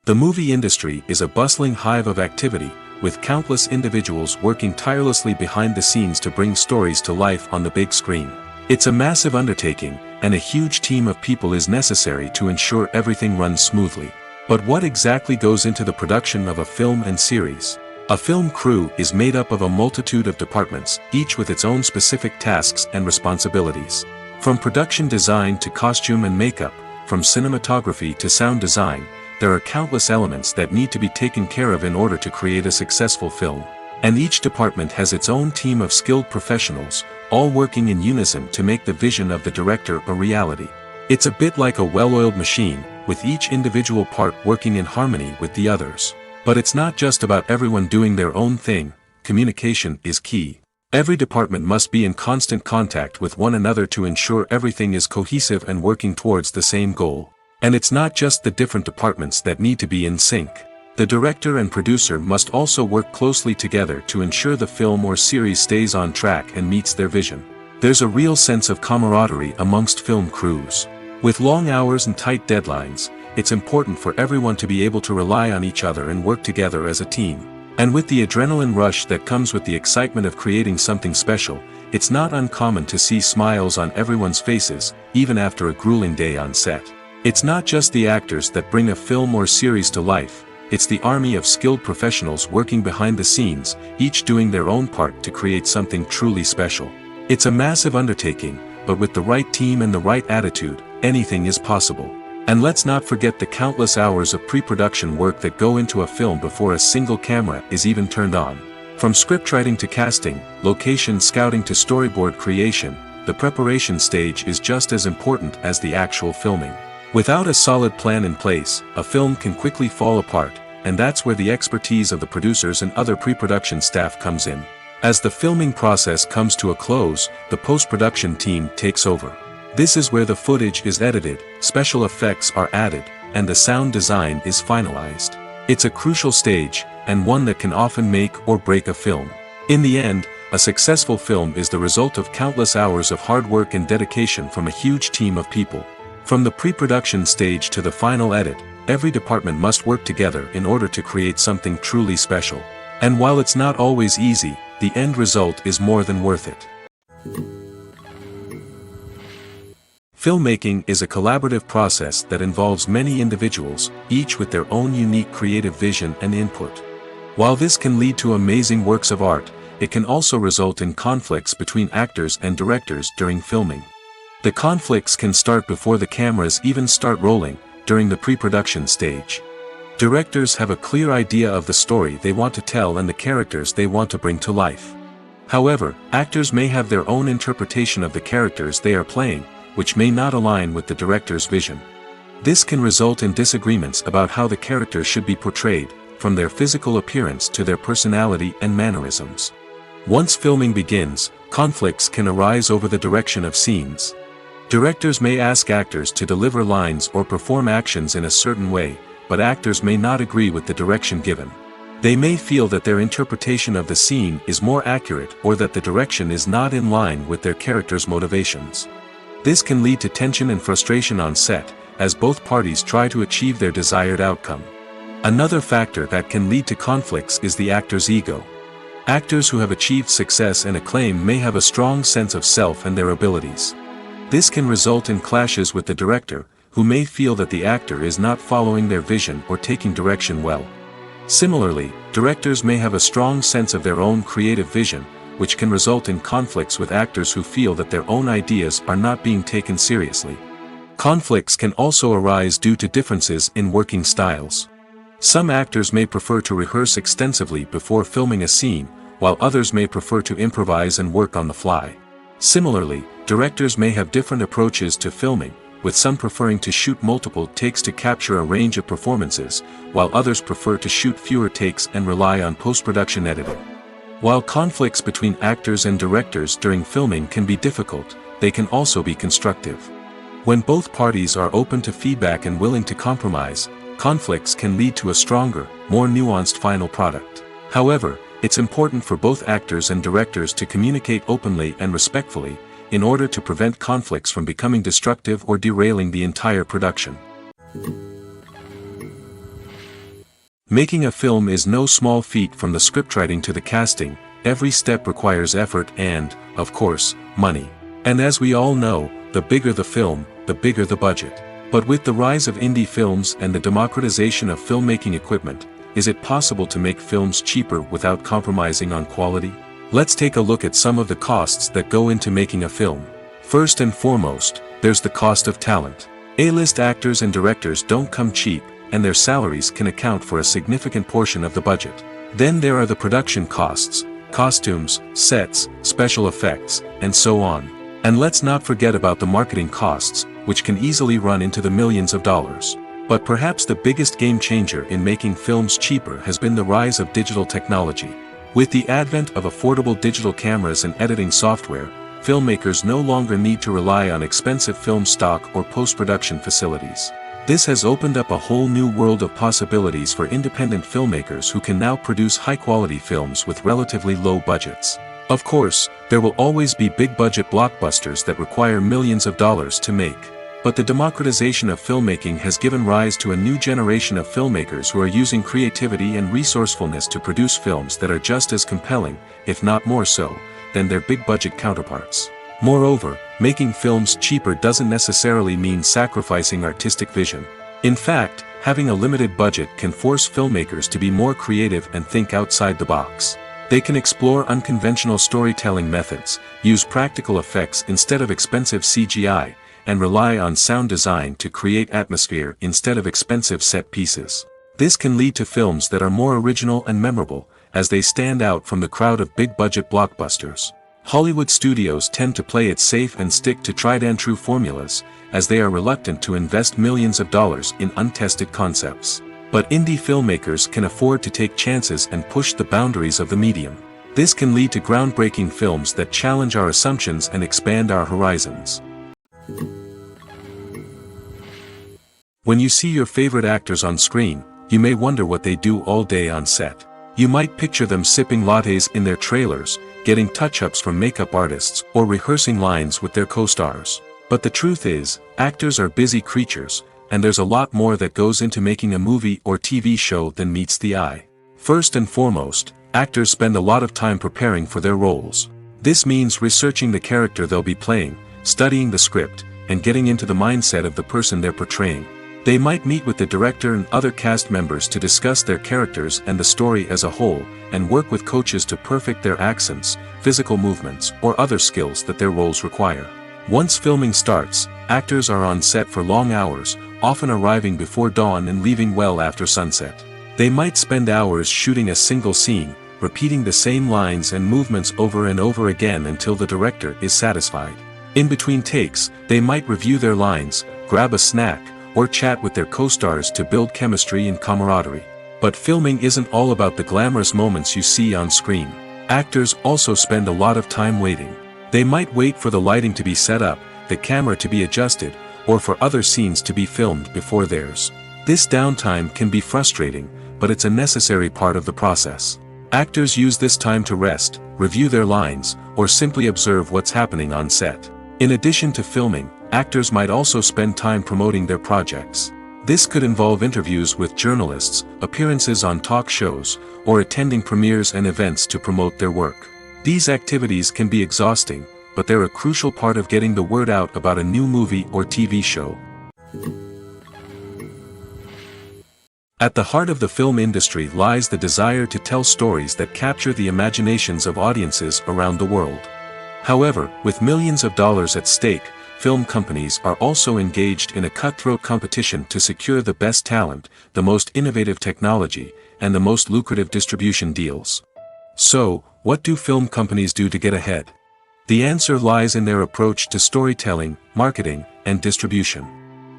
The movie industry is a bustling hive of activity, with countless individuals working tirelessly behind the scenes to bring stories to life on the big screen. It's a massive undertaking, and a huge team of people is necessary to ensure everything runs smoothly. But what exactly goes into the production of a film and series? A film crew is made up of a multitude of departments, each with its own specific tasks and responsibilities. From production design to costume and makeup, from cinematography to sound design, there are countless elements that need to be taken care of in order to create a successful film. And each department has its own team of skilled professionals, all working in unison to make the vision of the director a reality. It's a bit like a well-oiled machine, with each individual part working in harmony with the others. But it's not just about everyone doing their own thing. Communication is key. Every department must be in constant contact with one another to ensure everything is cohesive and working towards the same goal. And it's not just the different departments that need to be in sync. The director and producer must also work closely together to ensure the film or series stays on track and meets their vision. There's a real sense of camaraderie amongst film crews. With long hours and tight deadlines, it's important for everyone to be able to rely on each other and work together as a team. And with the adrenaline rush that comes with the excitement of creating something special, it's not uncommon to see smiles on everyone's faces, even after a grueling day on set. It's not just the actors that bring a film or series to life, it's the army of skilled professionals working behind the scenes, each doing their own part to create something truly special. It's a massive undertaking, but with the right team and the right attitude, anything is possible. And let's not forget the countless hours of pre-production work that go into a film before a single camera is even turned on. From scriptwriting to casting, location scouting to storyboard creation, the preparation stage is just as important as the actual filming. Without a solid plan in place, a film can quickly fall apart, and that's where the expertise of the producers and other pre-production staff comes in. As the filming process comes to a close, the post-production team takes over. This is where the footage is edited, special effects are added, and the sound design is finalized. It's a crucial stage, and one that can often make or break a film. In the end, A successful film is the result of countless hours of hard work and dedication from a huge team of people. From the pre-production stage to the final edit, every department must work together in order to create something truly special. And while it's not always easy, the end result is more than worth it. Filmmaking is a collaborative process that involves many individuals, each with their own unique creative vision and input. While this can lead to amazing works of art, it can also result in conflicts between actors and directors during filming. The conflicts can start before the cameras even start rolling, during the pre-production stage. Directors have a clear idea of the story they want to tell and the characters they want to bring to life. However, actors may have their own interpretation of the characters they are playing, which may not align with the director's vision. This can result in disagreements about how the characters should be portrayed, from their physical appearance to their personality and mannerisms. Once filming begins, conflicts can arise over the direction of scenes. Directors may ask actors to deliver lines or perform actions in a certain way, but actors may not agree with the direction given. They may feel that their interpretation of the scene is more accurate or that the direction is not in line with their character's motivations. This can lead to tension and frustration on set, as both parties try to achieve their desired outcome. Another factor that can lead to conflicts is the actor's ego. Actors who have achieved success and acclaim may have a strong sense of self and their abilities. This can result in clashes with the director, who may feel that the actor is not following their vision or taking direction well. Similarly, directors may have a strong sense of their own creative vision, which can result in conflicts with actors who feel that their own ideas are not being taken seriously. Conflicts can also arise due to differences in working styles. Some actors may prefer to rehearse extensively before filming a scene, while others may prefer to improvise and work on the fly. Similarly, directors may have different approaches to filming, with some preferring to shoot multiple takes to capture a range of performances, while others prefer to shoot fewer takes and rely on post-production editing. While conflicts between actors and directors during filming can be difficult, they can also be constructive. When both parties are open to feedback and willing to compromise, conflicts can lead to a stronger, more nuanced final product. However, it's important for both actors and directors to communicate openly and respectfully, in order to prevent conflicts from becoming destructive or derailing the entire production. Making a film is no small feat. From the scriptwriting to the casting, every step requires effort and, of course, money. And as we all know, the bigger the film, the bigger the budget. But with the rise of indie films and the democratization of filmmaking equipment, is it possible to make films cheaper without compromising on quality? Let's take a look at some of the costs that go into making a film. First and foremost, there's the cost of talent. A-list actors and directors don't come cheap, and their salaries can account for a significant portion of the budget. Then there are the production costs, costumes, sets, special effects, and so on. And let's not forget about the marketing costs, which can easily run into the millions of dollars. But perhaps the biggest game changer in making films cheaper has been the rise of digital technology. With the advent of affordable digital cameras and editing software, filmmakers no longer need to rely on expensive film stock or post-production facilities. This has opened up a whole new world of possibilities for independent filmmakers who can now produce high-quality films with relatively low budgets. Of course, there will always be big-budget blockbusters that require millions of dollars to make. But the democratization of filmmaking has given rise to a new generation of filmmakers who are using creativity and resourcefulness to produce films that are just as compelling, if not more so, than their big-budget counterparts. Moreover, making films cheaper doesn't necessarily mean sacrificing artistic vision. In fact, having a limited budget can force filmmakers to be more creative and think outside the box. They can explore unconventional storytelling methods, use practical effects instead of expensive CGI, and rely on sound design to create atmosphere instead of expensive set pieces. This can lead to films that are more original and memorable, as they stand out from the crowd of big-budget blockbusters. Hollywood studios tend to play it safe and stick to tried-and-true formulas, as they are reluctant to invest millions of dollars in untested concepts. But indie filmmakers can afford to take chances and push the boundaries of the medium. This can lead to groundbreaking films that challenge our assumptions and expand our horizons. When you see your favorite actors on screen, you may wonder what they do all day on set. You might picture them sipping lattes in their trailers, getting touch-ups from makeup artists, or rehearsing lines with their co-stars. But the truth is, actors are busy creatures, and there's a lot more that goes into making a movie or TV show than meets the eye. First and foremost, actors spend a lot of time preparing for their roles. This means researching the character they'll be playing, studying the script, and getting into the mindset of the person they're portraying. They might meet with the director and other cast members to discuss their characters and the story as a whole, and work with coaches to perfect their accents, physical movements, or other skills that their roles require. Once filming starts, actors are on set for long hours, often arriving before dawn and leaving well after sunset. They might spend hours shooting a single scene, repeating the same lines and movements over and over again until the director is satisfied. In between takes, they might review their lines, grab a snack, or chat with their co-stars to build chemistry and camaraderie. But filming isn't all about the glamorous moments you see on screen. Actors also spend a lot of time waiting. They might wait for the lighting to be set up, the camera to be adjusted, or for other scenes to be filmed before theirs. This downtime can be frustrating, but it's a necessary part of the process. Actors use this time to rest, review their lines, or simply observe what's happening on set. In addition to filming, actors might also spend time promoting their projects. This could involve interviews with journalists, appearances on talk shows, or attending premieres and events to promote their work. These activities can be exhausting, but they're a crucial part of getting the word out about a new movie or TV show. At the heart of the film industry lies the desire to tell stories that capture the imaginations of audiences around the world. However, with millions of dollars at stake, film companies are also engaged in a cutthroat competition to secure the best talent, the most innovative technology, and the most lucrative distribution deals. So, what do film companies do to get ahead? The answer lies in their approach to storytelling, marketing, and distribution.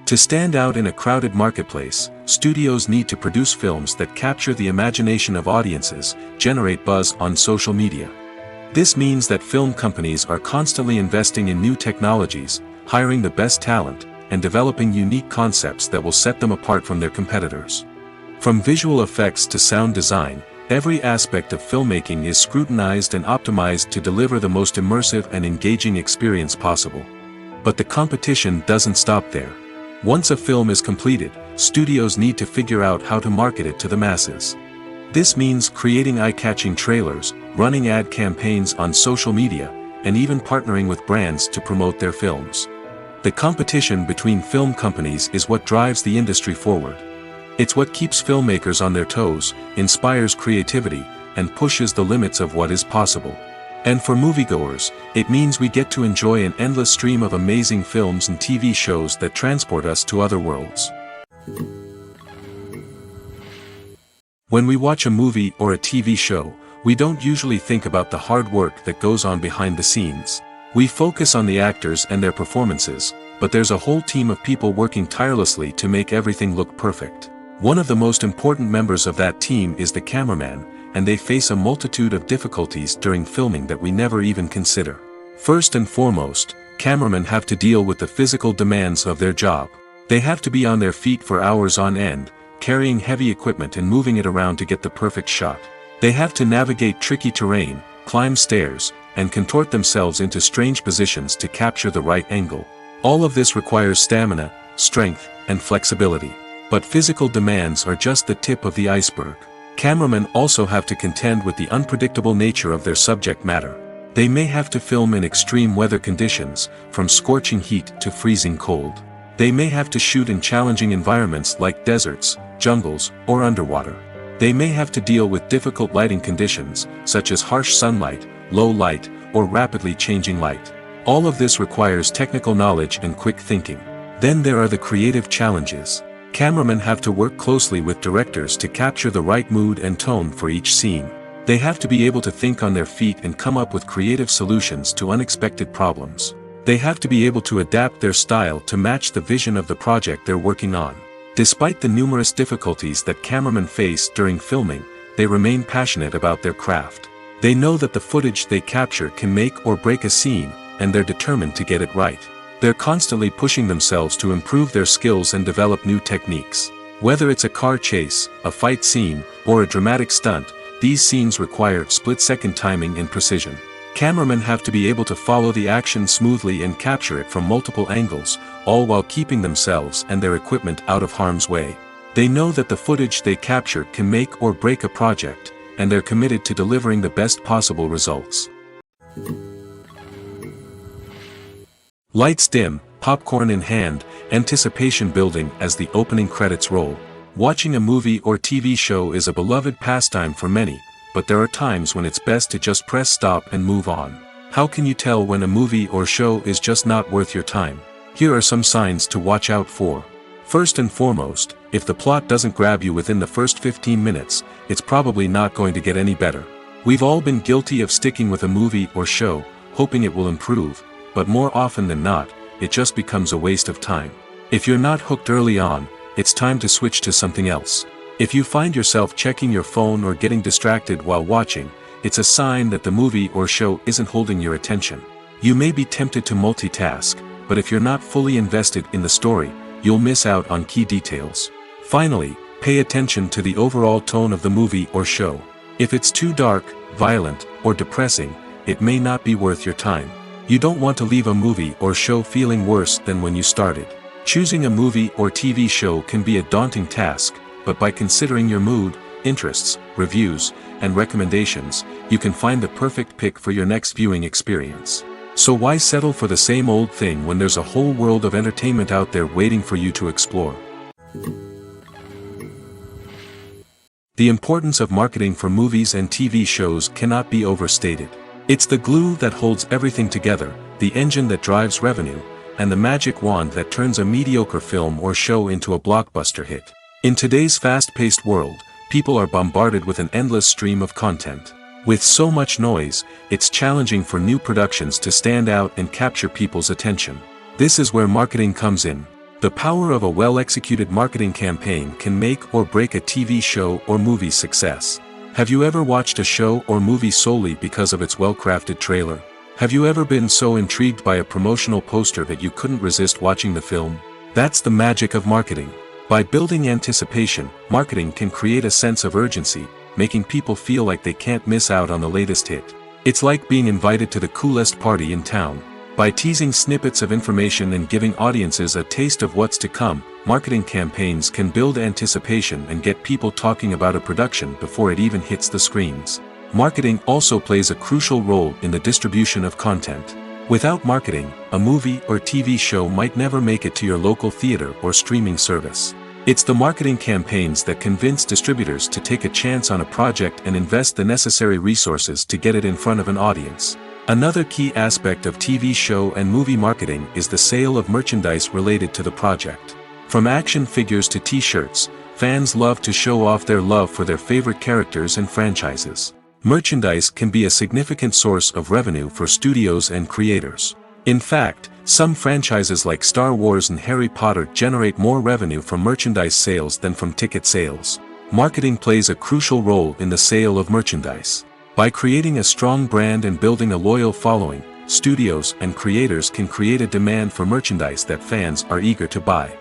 To stand out in a crowded marketplace, studios need to produce films that capture the imagination of audiences, generate buzz on social media. This means that film companies are constantly investing in new technologies, hiring the best talent, and developing unique concepts that will set them apart from their competitors. From visual effects to sound design, every aspect of filmmaking is scrutinized and optimized to deliver the most immersive and engaging experience possible. But the competition doesn't stop there. Once a film is completed, studios need to figure out how to market it to the masses. This means creating eye-catching trailers, running ad campaigns on social media, and even partnering with brands to promote their films. The competition between film companies is what drives the industry forward. It's what keeps filmmakers on their toes, inspires creativity, and pushes the limits of what is possible. And for moviegoers, it means we get to enjoy an endless stream of amazing films and TV shows that transport us to other worlds. When we watch a movie or a TV show, we don't usually think about the hard work that goes on behind the scenes. We focus on the actors and their performances, but there's a whole team of people working tirelessly to make everything look perfect. One of the most important members of that team is the cameraman, and they face a multitude of difficulties during filming that we never even consider. First and foremost, cameramen have to deal with the physical demands of their job. They have to be on their feet for hours on end, carrying heavy equipment and moving it around to get the perfect shot. They have to navigate tricky terrain, climb stairs, and contort themselves into strange positions to capture the right angle. All of this requires stamina, strength, and flexibility. But physical demands are just the tip of the iceberg. Cameramen also have to contend with the unpredictable nature of their subject matter. They may have to film in extreme weather conditions, from scorching heat to freezing cold. They may have to shoot in challenging environments like deserts, jungles, or underwater. They may have to deal with difficult lighting conditions, such as harsh sunlight, low light, or rapidly changing light. All of this requires technical knowledge and quick thinking. Then there are the creative challenges. Cameramen have to work closely with directors to capture the right mood and tone for each scene. They have to be able to think on their feet and come up with creative solutions to unexpected problems. They have to be able to adapt their style to match the vision of the project they're working on. Despite the numerous difficulties that cameramen face during filming, they remain passionate about their craft. They know that the footage they capture can make or break a scene, and they're determined to get it right. They're constantly pushing themselves to improve their skills and develop new techniques. Whether it's a car chase, a fight scene, or a dramatic stunt, these scenes require split-second timing and precision. Cameramen have to be able to follow the action smoothly and capture it from multiple angles, all while keeping themselves and their equipment out of harm's way. They know that the footage they capture can make or break a project, and they're committed to delivering the best possible results. Lights dim, popcorn in hand, anticipation building as the opening credits roll. Watching a movie or TV show is a beloved pastime for many, but there are times when it's best to just press stop and move on. How can you tell when a movie or show is just not worth your time? Here are some signs to watch out for. First and foremost, if the plot doesn't grab you within the first 15 minutes, it's probably not going to get any better. We've all been guilty of sticking with a movie or show, hoping it will improve, but more often than not, it just becomes a waste of time. If you're not hooked early on, it's time to switch to something else. If you find yourself checking your phone or getting distracted while watching, it's a sign that the movie or show isn't holding your attention. You may be tempted to multitask, but if you're not fully invested in the story, you'll miss out on key details. Finally, pay attention to the overall tone of the movie or show. If it's too dark, violent, or depressing, it may not be worth your time. You don't want to leave a movie or show feeling worse than when you started. Choosing a movie or TV show can be a daunting task, but by considering your mood, interests, reviews, and recommendations, you can find the perfect pick for your next viewing experience. So why settle for the same old thing when there's a whole world of entertainment out there waiting for you to explore? The importance of marketing for movies and TV shows cannot be overstated. It's the glue that holds everything together, the engine that drives revenue, and the magic wand that turns a mediocre film or show into a blockbuster hit. In today's fast-paced world, people are bombarded with an endless stream of content. With so much noise, it's challenging for new productions to stand out and capture people's attention. This is where marketing comes in. The power of a well-executed marketing campaign can make or break a TV show or movie's success. Have you ever watched a show or movie solely because of its well-crafted trailer? Have you ever been so intrigued by a promotional poster that you couldn't resist watching the film? That's the magic of marketing. By building anticipation, marketing can create a sense of urgency, making people feel like they can't miss out on the latest hit. It's like being invited to the coolest party in town. By teasing snippets of information and giving audiences a taste of what's to come, marketing campaigns can build anticipation and get people talking about a production before it even hits the screens. Marketing also plays a crucial role in the distribution of content. Without marketing, a movie or TV show might never make it to your local theater or streaming service. It's the marketing campaigns that convince distributors to take a chance on a project and invest the necessary resources to get it in front of an audience. Another key aspect of TV show and movie marketing is the sale of merchandise related to the project. From action figures to t-shirts, fans love to show off their love for their favorite characters and franchises. Merchandise can be a significant source of revenue for studios and creators. In fact, some franchises like Star Wars and Harry Potter generate more revenue from merchandise sales than from ticket sales. Marketing plays a crucial role in the sale of merchandise. By creating a strong brand and building a loyal following, studios and creators can create a demand for merchandise that fans are eager to buy.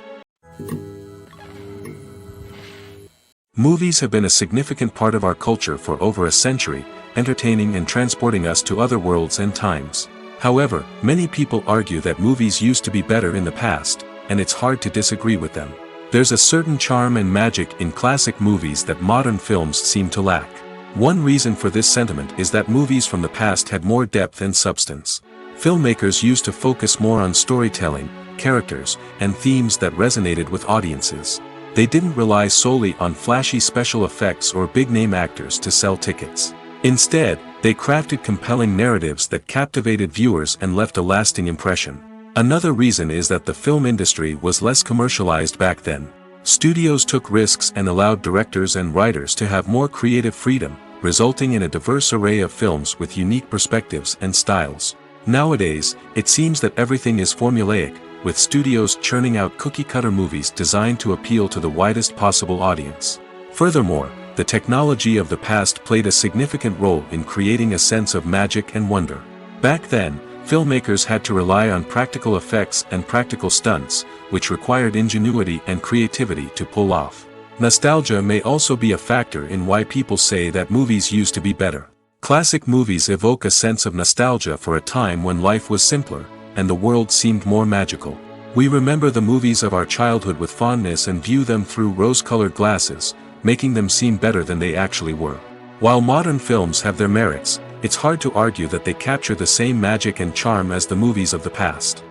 Movies have been a significant part of our culture for over a century, entertaining and transporting us to other worlds and times. However, many people argue that movies used to be better in the past, and it's hard to disagree with them. There's a certain charm and magic in classic movies that modern films seem to lack. One reason for this sentiment is that movies from the past had more depth and substance. Filmmakers used to focus more on storytelling, characters, and themes that resonated with audiences. They didn't rely solely on flashy special effects or big-name actors to sell tickets. Instead, they crafted compelling narratives that captivated viewers and left a lasting impression. Another reason is that the film industry was less commercialized back then. Studios took risks and allowed directors and writers to have more creative freedom, resulting in a diverse array of films with unique perspectives and styles. Nowadays, it seems that everything is formulaic, with studios churning out cookie-cutter movies designed to appeal to the widest possible audience. Furthermore, the technology of the past played a significant role in creating a sense of magic and wonder. Back then, filmmakers had to rely on practical effects and practical stunts, which required ingenuity and creativity to pull off. Nostalgia may also be a factor in why people say that movies used to be better. Classic movies evoke a sense of nostalgia for a time when life was simpler, and the world seemed more magical. We remember the movies of our childhood with fondness and view them through rose-colored glasses, making them seem better than they actually were. While modern films have their merits, it's hard to argue that they capture the same magic and charm as the movies of the past.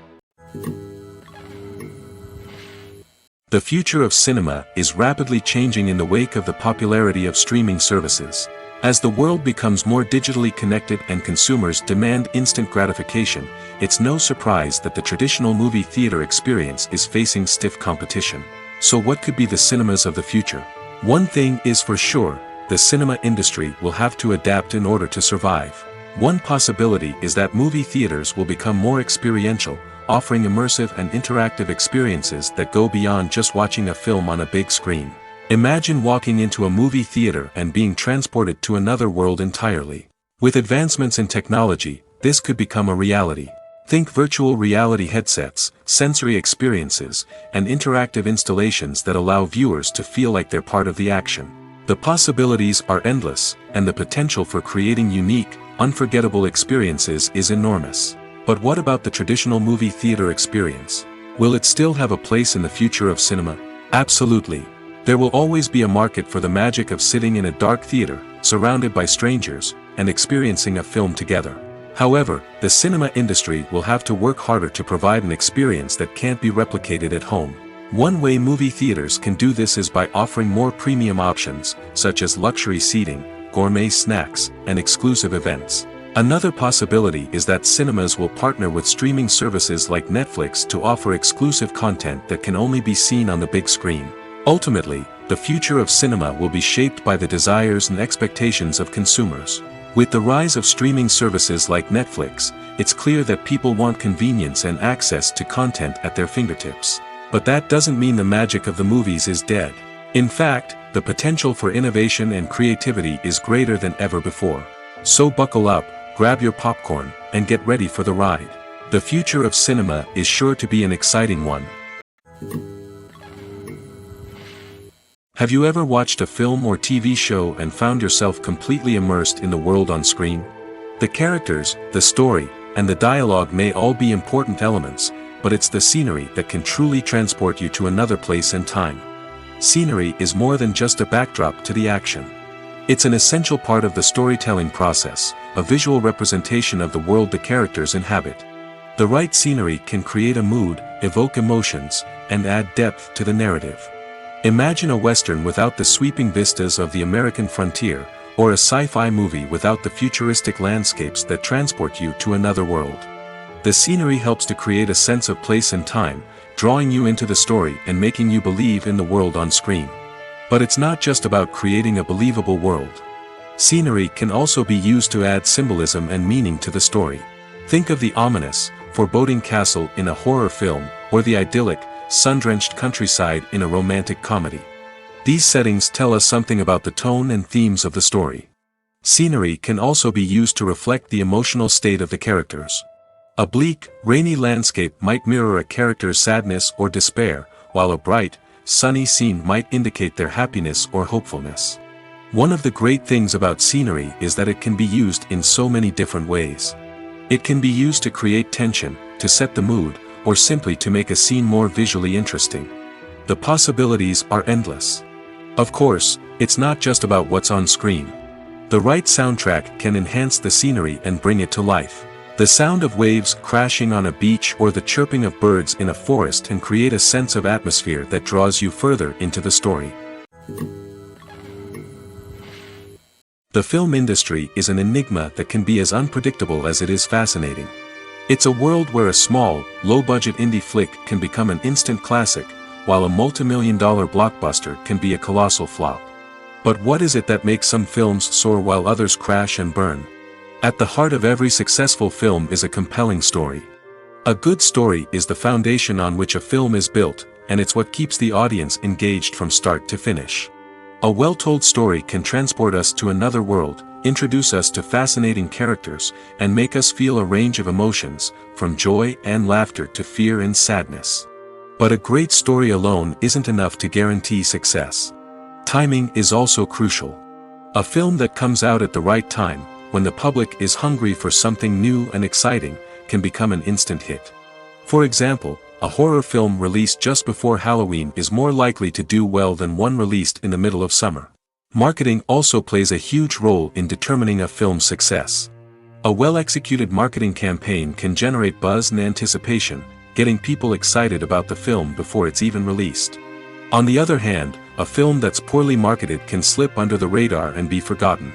The future of cinema is rapidly changing in the wake of the popularity of streaming services. As the world becomes more digitally connected and consumers demand instant gratification, it's no surprise that the traditional movie theater experience is facing stiff competition. So what could be the cinemas of the future? One thing is for sure, the cinema industry will have to adapt in order to survive. One possibility is that movie theaters will become more experiential, offering immersive and interactive experiences that go beyond just watching a film on a big screen. Imagine walking into a movie theater and being transported to another world entirely. With advancements in technology, this could become a reality. Think virtual reality headsets, sensory experiences, and interactive installations that allow viewers to feel like they're part of the action. The possibilities are endless, and the potential for creating unique, unforgettable experiences is enormous. But what about the traditional movie theater experience? Will it still have a place in the future of cinema? Absolutely. There will always be a market for the magic of sitting in a dark theater, surrounded by strangers, and experiencing a film together. However, the cinema industry will have to work harder to provide an experience that can't be replicated at home. One way movie theaters can do this is by offering more premium options, such as luxury seating, gourmet snacks, and exclusive events. Another possibility is that cinemas will partner with streaming services like Netflix to offer exclusive content that can only be seen on the big screen. Ultimately, the future of cinema will be shaped by the desires and expectations of consumers. With the rise of streaming services like Netflix, it's clear that people want convenience and access to content at their fingertips. But that doesn't mean the magic of the movies is dead. In fact, the potential for innovation and creativity is greater than ever before. So buckle up, grab your popcorn, and get ready for the ride. The future of cinema is sure to be an exciting one. Have you ever watched a film or TV show and found yourself completely immersed in the world on screen? The characters, the story, and the dialogue may all be important elements, but it's the scenery that can truly transport you to another place and time. Scenery is more than just a backdrop to the action. It's an essential part of the storytelling process, a visual representation of the world the characters inhabit. The right scenery can create a mood, evoke emotions, and add depth to the narrative. Imagine a Western without the sweeping vistas of the American frontier, or a sci-fi movie without the futuristic landscapes that transport you to another world. The scenery helps to create a sense of place and time, drawing you into the story and making you believe in the world on screen. But it's not just about creating a believable world. Scenery can also be used to add symbolism and meaning to the story. Think of the ominous, foreboding castle in a horror film, or the idyllic, sun-drenched countryside in a romantic comedy. These settings tell us something about the tone and themes of the story. Scenery can also be used to reflect the emotional state of the characters. A bleak, rainy landscape might mirror a character's sadness or despair, while a bright, sunny scene might indicate their happiness or hopefulness. One of the great things about scenery is that it can be used in so many different ways. It can be used to create tension, to set the mood, or simply to make a scene more visually interesting. The possibilities are endless. Of course, it's not just about what's on screen. The right soundtrack can enhance the scenery and bring it to life. The sound of waves crashing on a beach or the chirping of birds in a forest can create a sense of atmosphere that draws you further into the story. The film industry is an enigma that can be as unpredictable as it is fascinating. It's a world where a small, low-budget indie flick can become an instant classic, while a multi-million-dollar blockbuster can be a colossal flop. But what is it that makes some films soar while others crash and burn? At the heart of every successful film is a compelling story. A good story is the foundation on which a film is built, and it's what keeps the audience engaged from start to finish. A well-told story can transport us to another world, introduce us to fascinating characters, and make us feel a range of emotions, from joy and laughter to fear and sadness. But a great story alone isn't enough to guarantee success. Timing is also crucial. A film that comes out at the right time, when the public is hungry for something new and exciting, can become an instant hit. For example, a horror film released just before Halloween is more likely to do well than one released in the middle of summer. Marketing also plays a huge role in determining a film's success. A well-executed marketing campaign can generate buzz and anticipation, getting people excited about the film before it's even released. On the other hand, a film that's poorly marketed can slip under the radar and be forgotten.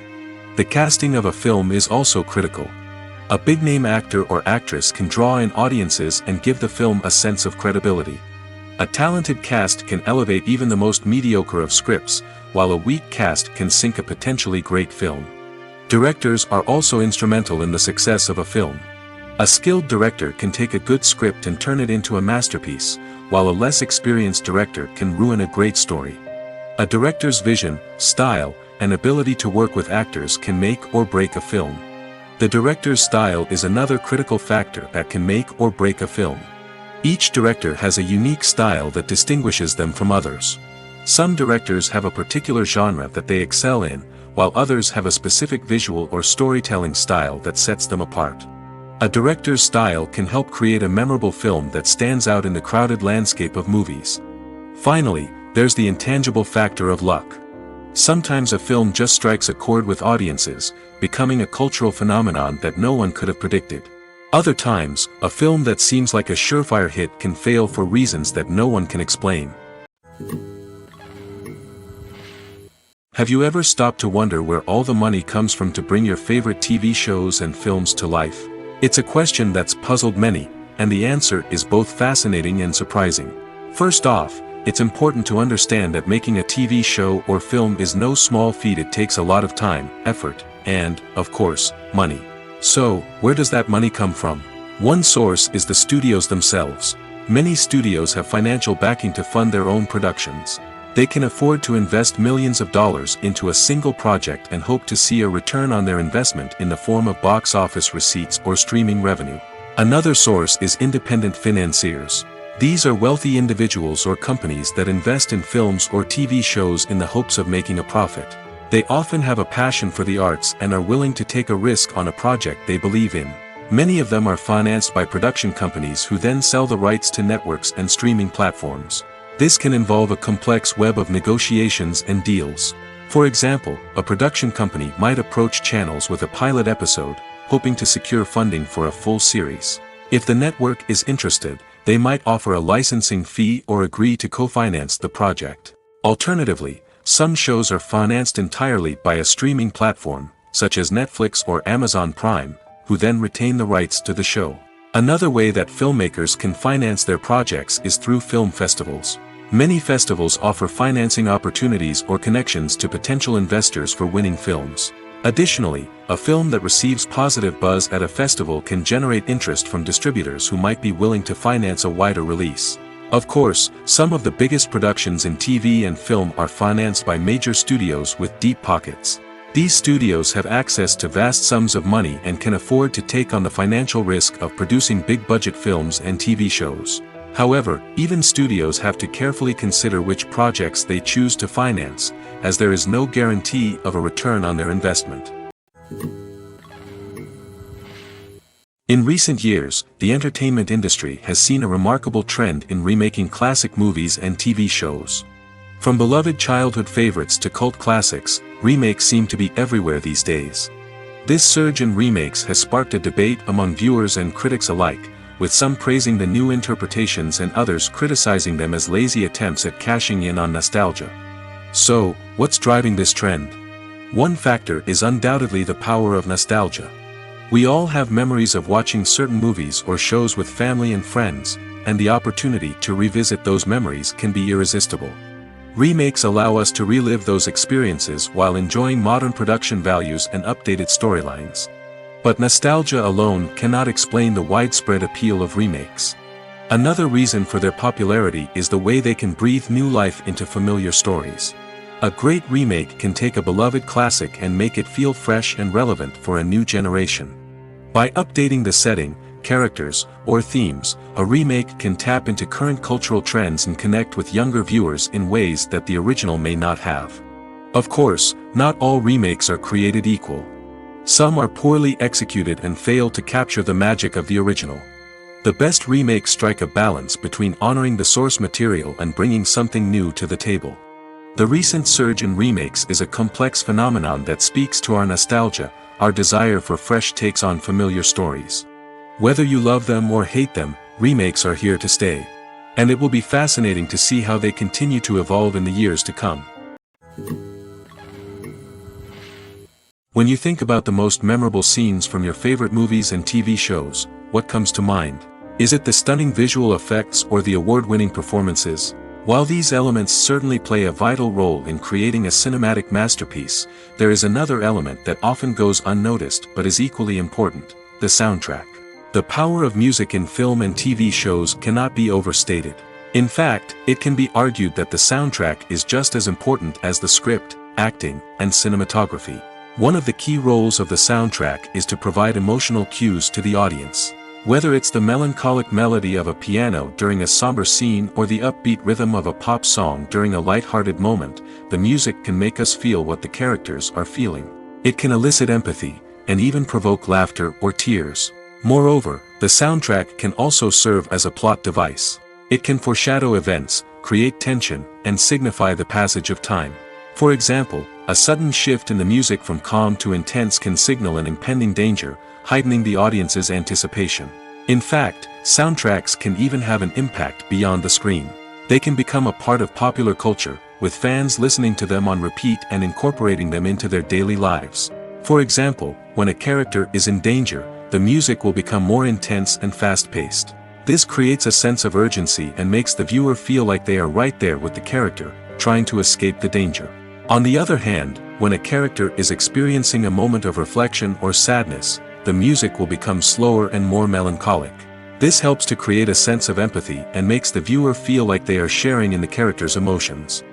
The casting of a film is also critical. A big-name actor or actress can draw in audiences and give the film a sense of credibility. A talented cast can elevate even the most mediocre of scripts, while a weak cast can sink a potentially great film. Directors are also instrumental in the success of a film. A skilled director can take a good script and turn it into a masterpiece, while a less experienced director can ruin a great story. A director's vision, style, and ability to work with actors can make or break a film. The director's style is another critical factor that can make or break a film. Each director has a unique style that distinguishes them from others. Some directors have a particular genre that they excel in, while others have a specific visual or storytelling style that sets them apart. A director's style can help create a memorable film that stands out in the crowded landscape of movies. Finally, there's the intangible factor of luck. Sometimes a film just strikes a chord with audiences, becoming a cultural phenomenon that no one could have predicted. Other times, a film that seems like a surefire hit can fail for reasons that no one can explain. Have you ever stopped to wonder where all the money comes from to bring your favorite TV shows and films to life? It's a question that's puzzled many, and the answer is both fascinating and surprising. First off, it's important to understand that making a TV show or film is no small feat. It takes a lot of time, effort, and, of course, money. So, where does that money come from? One source is the studios themselves. Many studios have financial backing to fund their own productions. They can afford to invest millions of dollars into a single project and hope to see a return on their investment in the form of box office receipts or streaming revenue. Another source is independent financiers. These are wealthy individuals or companies that invest in films or TV shows in the hopes of making a profit. They often have a passion for the arts and are willing to take a risk on a project they believe in. Many of them are financed by production companies who then sell the rights to networks and streaming platforms. This can involve a complex web of negotiations and deals. For example, a production company might approach channels with a pilot episode, hoping to secure funding for a full series. If the network is interested, they might offer a licensing fee or agree to co-finance the project. Alternatively, some shows are financed entirely by a streaming platform, such as Netflix or Amazon Prime, who then retain the rights to the show. Another way that filmmakers can finance their projects is through film festivals. Many festivals offer financing opportunities or connections to potential investors for winning films. Additionally, a film that receives positive buzz at a festival can generate interest from distributors who might be willing to finance a wider release. Of course, some of the biggest productions in TV and film are financed by major studios with deep pockets. These studios have access to vast sums of money and can afford to take on the financial risk of producing big-budget films and TV shows. However, even studios have to carefully consider which projects they choose to finance, as there is no guarantee of a return on their investment. In recent years, the entertainment industry has seen a remarkable trend in remaking classic movies and TV shows. From beloved childhood favorites to cult classics, remakes seem to be everywhere these days. This surge in remakes has sparked a debate among viewers and critics alike, with some praising the new interpretations and others criticizing them as lazy attempts at cashing in on nostalgia. So, what's driving this trend? One factor is undoubtedly the power of nostalgia. We all have memories of watching certain movies or shows with family and friends, and the opportunity to revisit those memories can be irresistible. Remakes allow us to relive those experiences while enjoying modern production values and updated storylines. But nostalgia alone cannot explain the widespread appeal of remakes. Another reason for their popularity is the way they can breathe new life into familiar stories. A great remake can take a beloved classic and make it feel fresh and relevant for a new generation. By updating the setting, characters, or themes, a remake can tap into current cultural trends and connect with younger viewers in ways that the original may not have. Of course, not all remakes are created equal. Some are poorly executed and fail to capture the magic of the original. The best remakes strike a balance between honoring the source material and bringing something new to the table. The recent surge in remakes is a complex phenomenon that speaks to our nostalgia, our desire for fresh takes on familiar stories. Whether you love them or hate them, remakes are here to stay. And it will be fascinating to see how they continue to evolve in the years to come. When you think about the most memorable scenes from your favorite movies and TV shows, what comes to mind? Is it the stunning visual effects or the award-winning performances? While these elements certainly play a vital role in creating a cinematic masterpiece, there is another element that often goes unnoticed but is equally important: the soundtrack. The power of music in film and TV shows cannot be overstated. In fact, it can be argued that the soundtrack is just as important as the script, acting, and cinematography. One of the key roles of the soundtrack is to provide emotional cues to the audience. Whether it's the melancholic melody of a piano during a somber scene or the upbeat rhythm of a pop song during a light-hearted moment, the music can make us feel what the characters are feeling. It can elicit empathy, and even provoke laughter or tears. Moreover, the soundtrack can also serve as a plot device. It can foreshadow events, create tension, and signify the passage of time. For example, a sudden shift in the music from calm to intense can signal an impending danger, heightening the audience's anticipation. In fact, soundtracks can even have an impact beyond the screen. They can become a part of popular culture, with fans listening to them on repeat and incorporating them into their daily lives. For example, when a character is in danger, the music will become more intense and fast-paced. This creates a sense of urgency and makes the viewer feel like they are right there with the character, trying to escape the danger. On the other hand, when a character is experiencing a moment of reflection or sadness, the music will become slower and more melancholic. This helps to create a sense of empathy and makes the viewer feel like they are sharing in the character's emotions.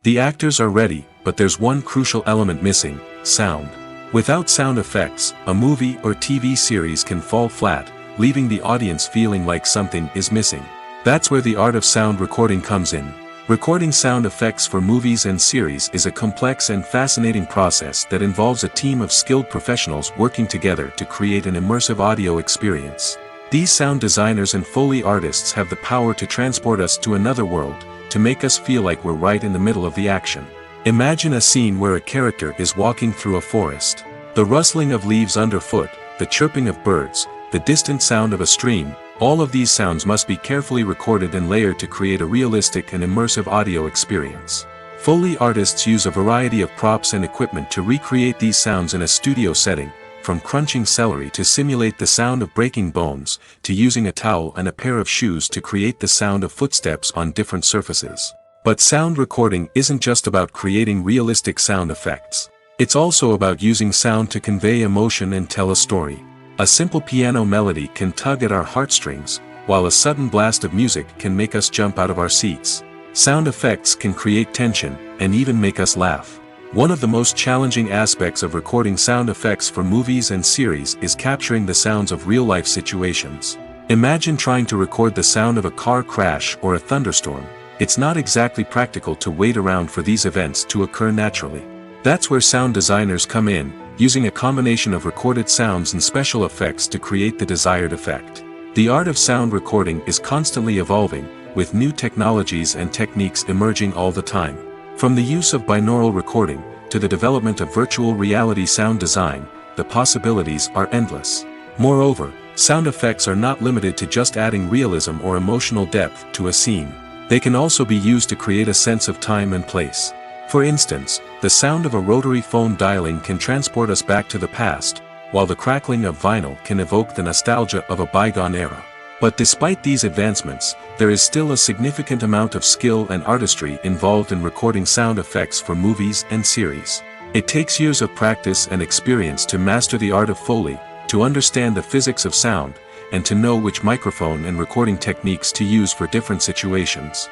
The actors are ready, but there's one crucial element missing: sound. Without sound effects, a movie or TV series can fall flat, leaving the audience feeling like something is missing. That's where the art of sound recording comes in. Recording sound effects for movies and series is a complex and fascinating process that involves a team of skilled professionals working together to create an immersive audio experience. These sound designers and Foley artists have the power to transport us to another world, to make us feel like we're right in the middle of the action. Imagine a scene where a character is walking through a forest. The rustling of leaves underfoot, the chirping of birds, the distant sound of a stream, all of these sounds must be carefully recorded and layered to create a realistic and immersive audio experience. Foley artists use a variety of props and equipment to recreate these sounds in a studio setting, from crunching celery to simulate the sound of breaking bones, to using a towel and a pair of shoes to create the sound of footsteps on different surfaces. But sound recording isn't just about creating realistic sound effects. It's also about using sound to convey emotion and tell a story. A simple piano melody can tug at our heartstrings, while a sudden blast of music can make us jump out of our seats. Sound effects can create tension, and even make us laugh. One of the most challenging aspects of recording sound effects for movies and series is capturing the sounds of real-life situations. Imagine trying to record the sound of a car crash or a thunderstorm. It's not exactly practical to wait around for these events to occur naturally. That's where sound designers come in, using a combination of recorded sounds and special effects to create the desired effect. The art of sound recording is constantly evolving, with new technologies and techniques emerging all the time. From the use of binaural recording, to the development of virtual reality sound design, the possibilities are endless. Moreover, sound effects are not limited to just adding realism or emotional depth to a scene. They can also be used to create a sense of time and place. For instance, the sound of a rotary phone dialing can transport us back to the past, while the crackling of vinyl can evoke the nostalgia of a bygone era. But despite these advancements, there is still a significant amount of skill and artistry involved in recording sound effects for movies and series. It takes years of practice and experience to master the art of Foley, to understand the physics of sound, and to know which microphone and recording techniques to use for different situations.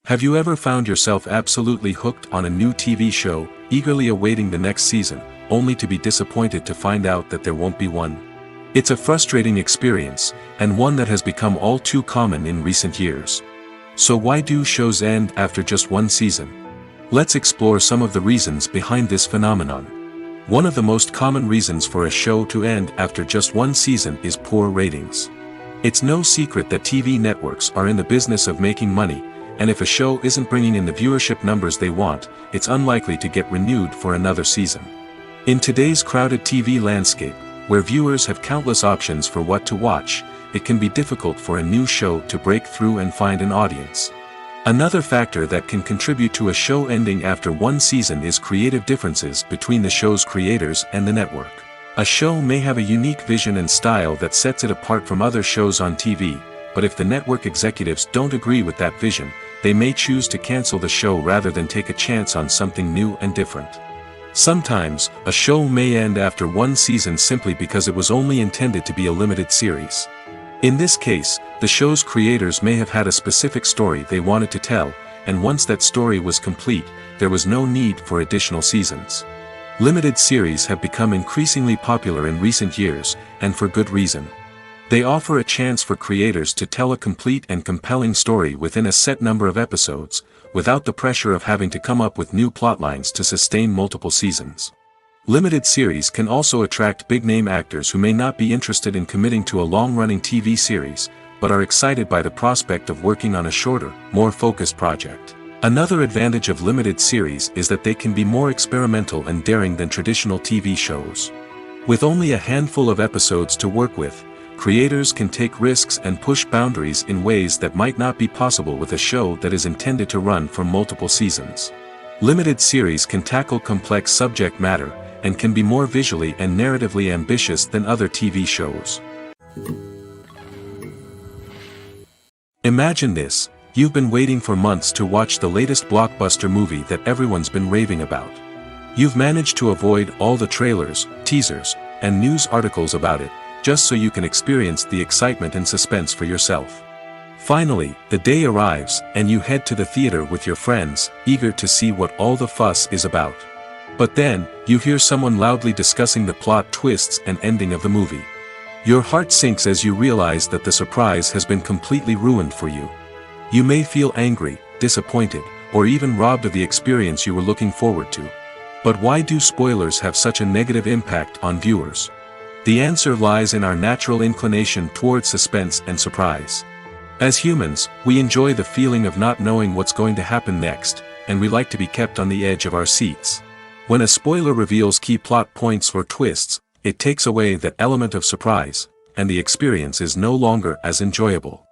Have you ever found yourself absolutely hooked on a new TV show, eagerly awaiting the next season, only to be disappointed to find out that there won't be one? It's a frustrating experience, and one that has become all too common in recent years. So why do shows end after just one season? Let's explore some of the reasons behind this phenomenon. One of the most common reasons for a show to end after just one season is poor ratings. It's no secret that TV networks are in the business of making money, and if a show isn't bringing in the viewership numbers they want, it's unlikely to get renewed for another season. In today's crowded TV landscape, where viewers have countless options for what to watch, it can be difficult for a new show to break through and find an audience. Another factor that can contribute to a show ending after one season is creative differences between the show's creators and the network. A show may have a unique vision and style that sets it apart from other shows on TV, but if the network executives don't agree with that vision, they may choose to cancel the show rather than take a chance on something new and different. Sometimes, a show may end after one season simply because it was only intended to be a limited series. In this case, the show's creators may have had a specific story they wanted to tell, and once that story was complete, there was no need for additional seasons. Limited series have become increasingly popular in recent years, and for good reason. They offer a chance for creators to tell a complete and compelling story within a set number of episodes, without the pressure of having to come up with new plotlines to sustain multiple seasons. Limited series can also attract big-name actors who may not be interested in committing to a long-running TV series, but are excited by the prospect of working on a shorter, more focused project. Another advantage of limited series is that they can be more experimental and daring than traditional TV shows. With only a handful of episodes to work with, creators can take risks and push boundaries in ways that might not be possible with a show that is intended to run for multiple seasons. Limited series can tackle complex subject matter, and can be more visually and narratively ambitious than other TV shows. Imagine this: you've been waiting for months to watch the latest blockbuster movie that everyone's been raving about. You've managed to avoid all the trailers, teasers, and news articles about it, just so you can experience the excitement and suspense for yourself. Finally, the day arrives, and you head to the theater with your friends, eager to see what all the fuss is about. But then, you hear someone loudly discussing the plot twists and ending of the movie. Your heart sinks as you realize that the surprise has been completely ruined for you. You may feel angry, disappointed, or even robbed of the experience you were looking forward to. But why do spoilers have such a negative impact on viewers? The answer lies in our natural inclination toward suspense and surprise. As humans, we enjoy the feeling of not knowing what's going to happen next, and we like to be kept on the edge of our seats. When a spoiler reveals key plot points or twists, it takes away that element of surprise, and the experience is no longer as enjoyable.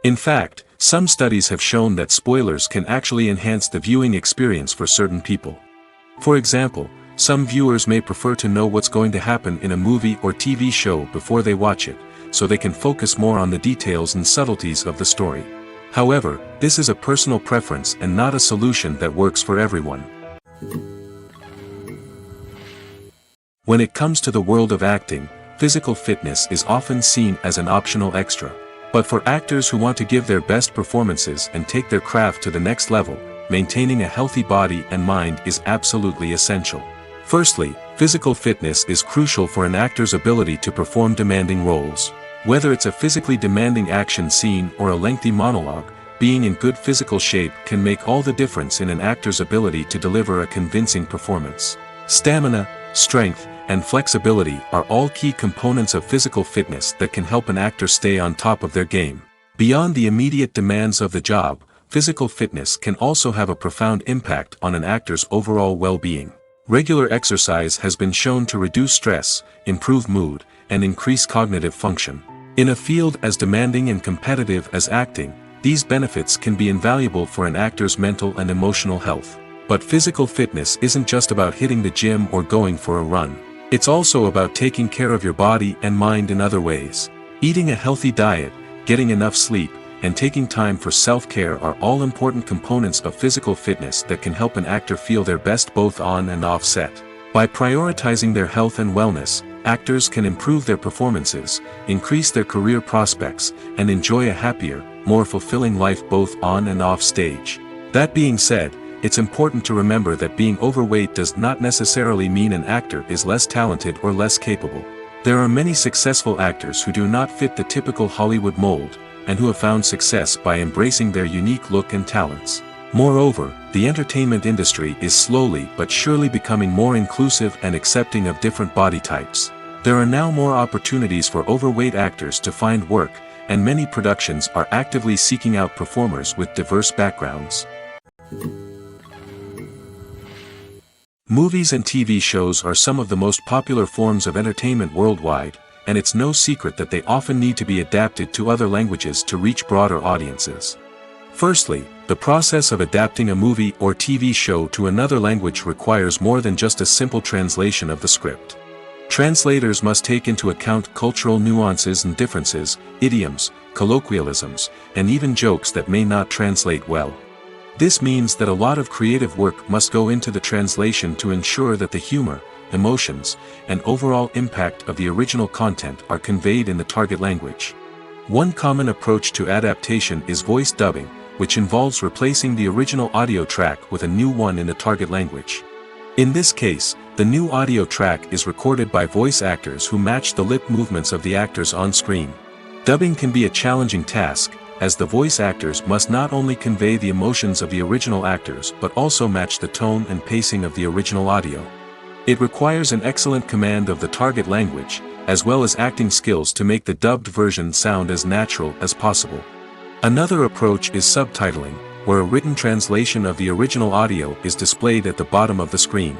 In fact, some studies have shown that spoilers can actually enhance the viewing experience for certain people. For example, some viewers may prefer to know what's going to happen in a movie or TV show before they watch it, so they can focus more on the details and subtleties of the story. However, this is a personal preference and not a solution that works for everyone. When it comes to the world of acting, physical fitness is often seen as an optional extra. But for actors who want to give their best performances and take their craft to the next level, maintaining a healthy body and mind is absolutely essential. Firstly, physical fitness is crucial for an actor's ability to perform demanding roles. Whether it's a physically demanding action scene or a lengthy monologue, being in good physical shape can make all the difference in an actor's ability to deliver a convincing performance. Stamina, strength, and flexibility are all key components of physical fitness that can help an actor stay on top of their game. Beyond the immediate demands of the job, physical fitness can also have a profound impact on an actor's overall well-being. Regular exercise has been shown to reduce stress, improve mood, and increase cognitive function. In a field as demanding and competitive as acting, these benefits can be invaluable for an actor's mental and emotional health. But physical fitness isn't just about hitting the gym or going for a run. It's also about taking care of your body and mind in other ways. Eating a healthy diet, getting enough sleep, and taking time for self-care are all important components of physical fitness that can help an actor feel their best both on and off set. By prioritizing their health and wellness, actors can improve their performances, increase their career prospects, and enjoy a happier, more fulfilling life both on and off stage. That being said, it's important to remember that being overweight does not necessarily mean an actor is less talented or less capable. There are many successful actors who do not fit the typical Hollywood mold, and who have found success by embracing their unique look and talents. Moreover, the entertainment industry is slowly but surely becoming more inclusive and accepting of different body types. There are now more opportunities for overweight actors to find work, and many productions are actively seeking out performers with diverse backgrounds. Movies and TV shows are some of the most popular forms of entertainment worldwide, and it's no secret that they often need to be adapted to other languages to reach broader audiences. Firstly, the process of adapting a movie or TV show to another language requires more than just a simple translation of the script. Translators must take into account cultural nuances and differences, idioms, colloquialisms, and even jokes that may not translate well. This means that a lot of creative work must go into the translation to ensure that the humor, emotions, and overall impact of the original content are conveyed in the target language. One common approach to adaptation is voice dubbing, which involves replacing the original audio track with a new one in the target language. In this case, the new audio track is recorded by voice actors who match the lip movements of the actors on screen. Dubbing can be a challenging task, as the voice actors must not only convey the emotions of the original actors but also match the tone and pacing of the original audio. It requires an excellent command of the target language, as well as acting skills to make the dubbed version sound as natural as possible. Another approach is subtitling, where a written translation of the original audio is displayed at the bottom of the screen.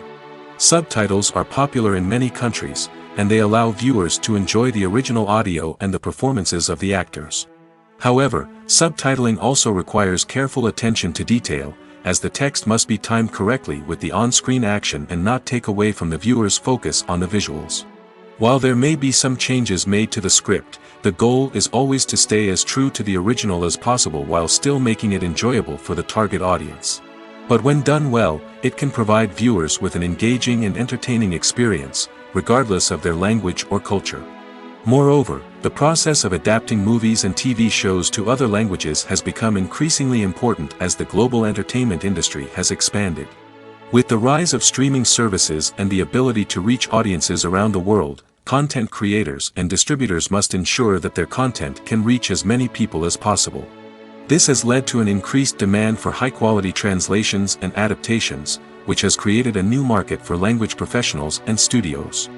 Subtitles are popular in many countries, and they allow viewers to enjoy the original audio and the performances of the actors. However, subtitling also requires careful attention to detail, as the text must be timed correctly with the on-screen action and not take away from the viewer's focus on the visuals. While there may be some changes made to the script, the goal is always to stay as true to the original as possible while still making it enjoyable for the target audience. But when done well, it can provide viewers with an engaging and entertaining experience, regardless of their language or culture. Moreover, the process of adapting movies and TV shows to other languages has become increasingly important as the global entertainment industry has expanded. With the rise of streaming services and the ability to reach audiences around the world, content creators and distributors must ensure that their content can reach as many people as possible. This has led to an increased demand for high-quality translations and adaptations, which has created a new market for language professionals and studios.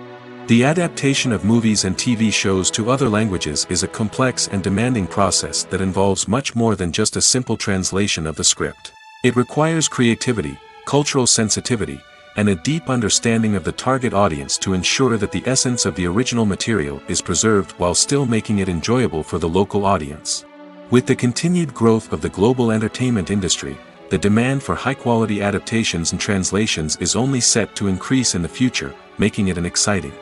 The adaptation of movies and TV shows to other languages is a complex and demanding process that involves much more than just a simple translation of the script. It requires creativity, cultural sensitivity, and a deep understanding of the target audience to ensure that the essence of the original material is preserved while still making it enjoyable for the local audience. With the continued growth of the global entertainment industry, the demand for high-quality adaptations and translations is only set to increase in the future, making it an exciting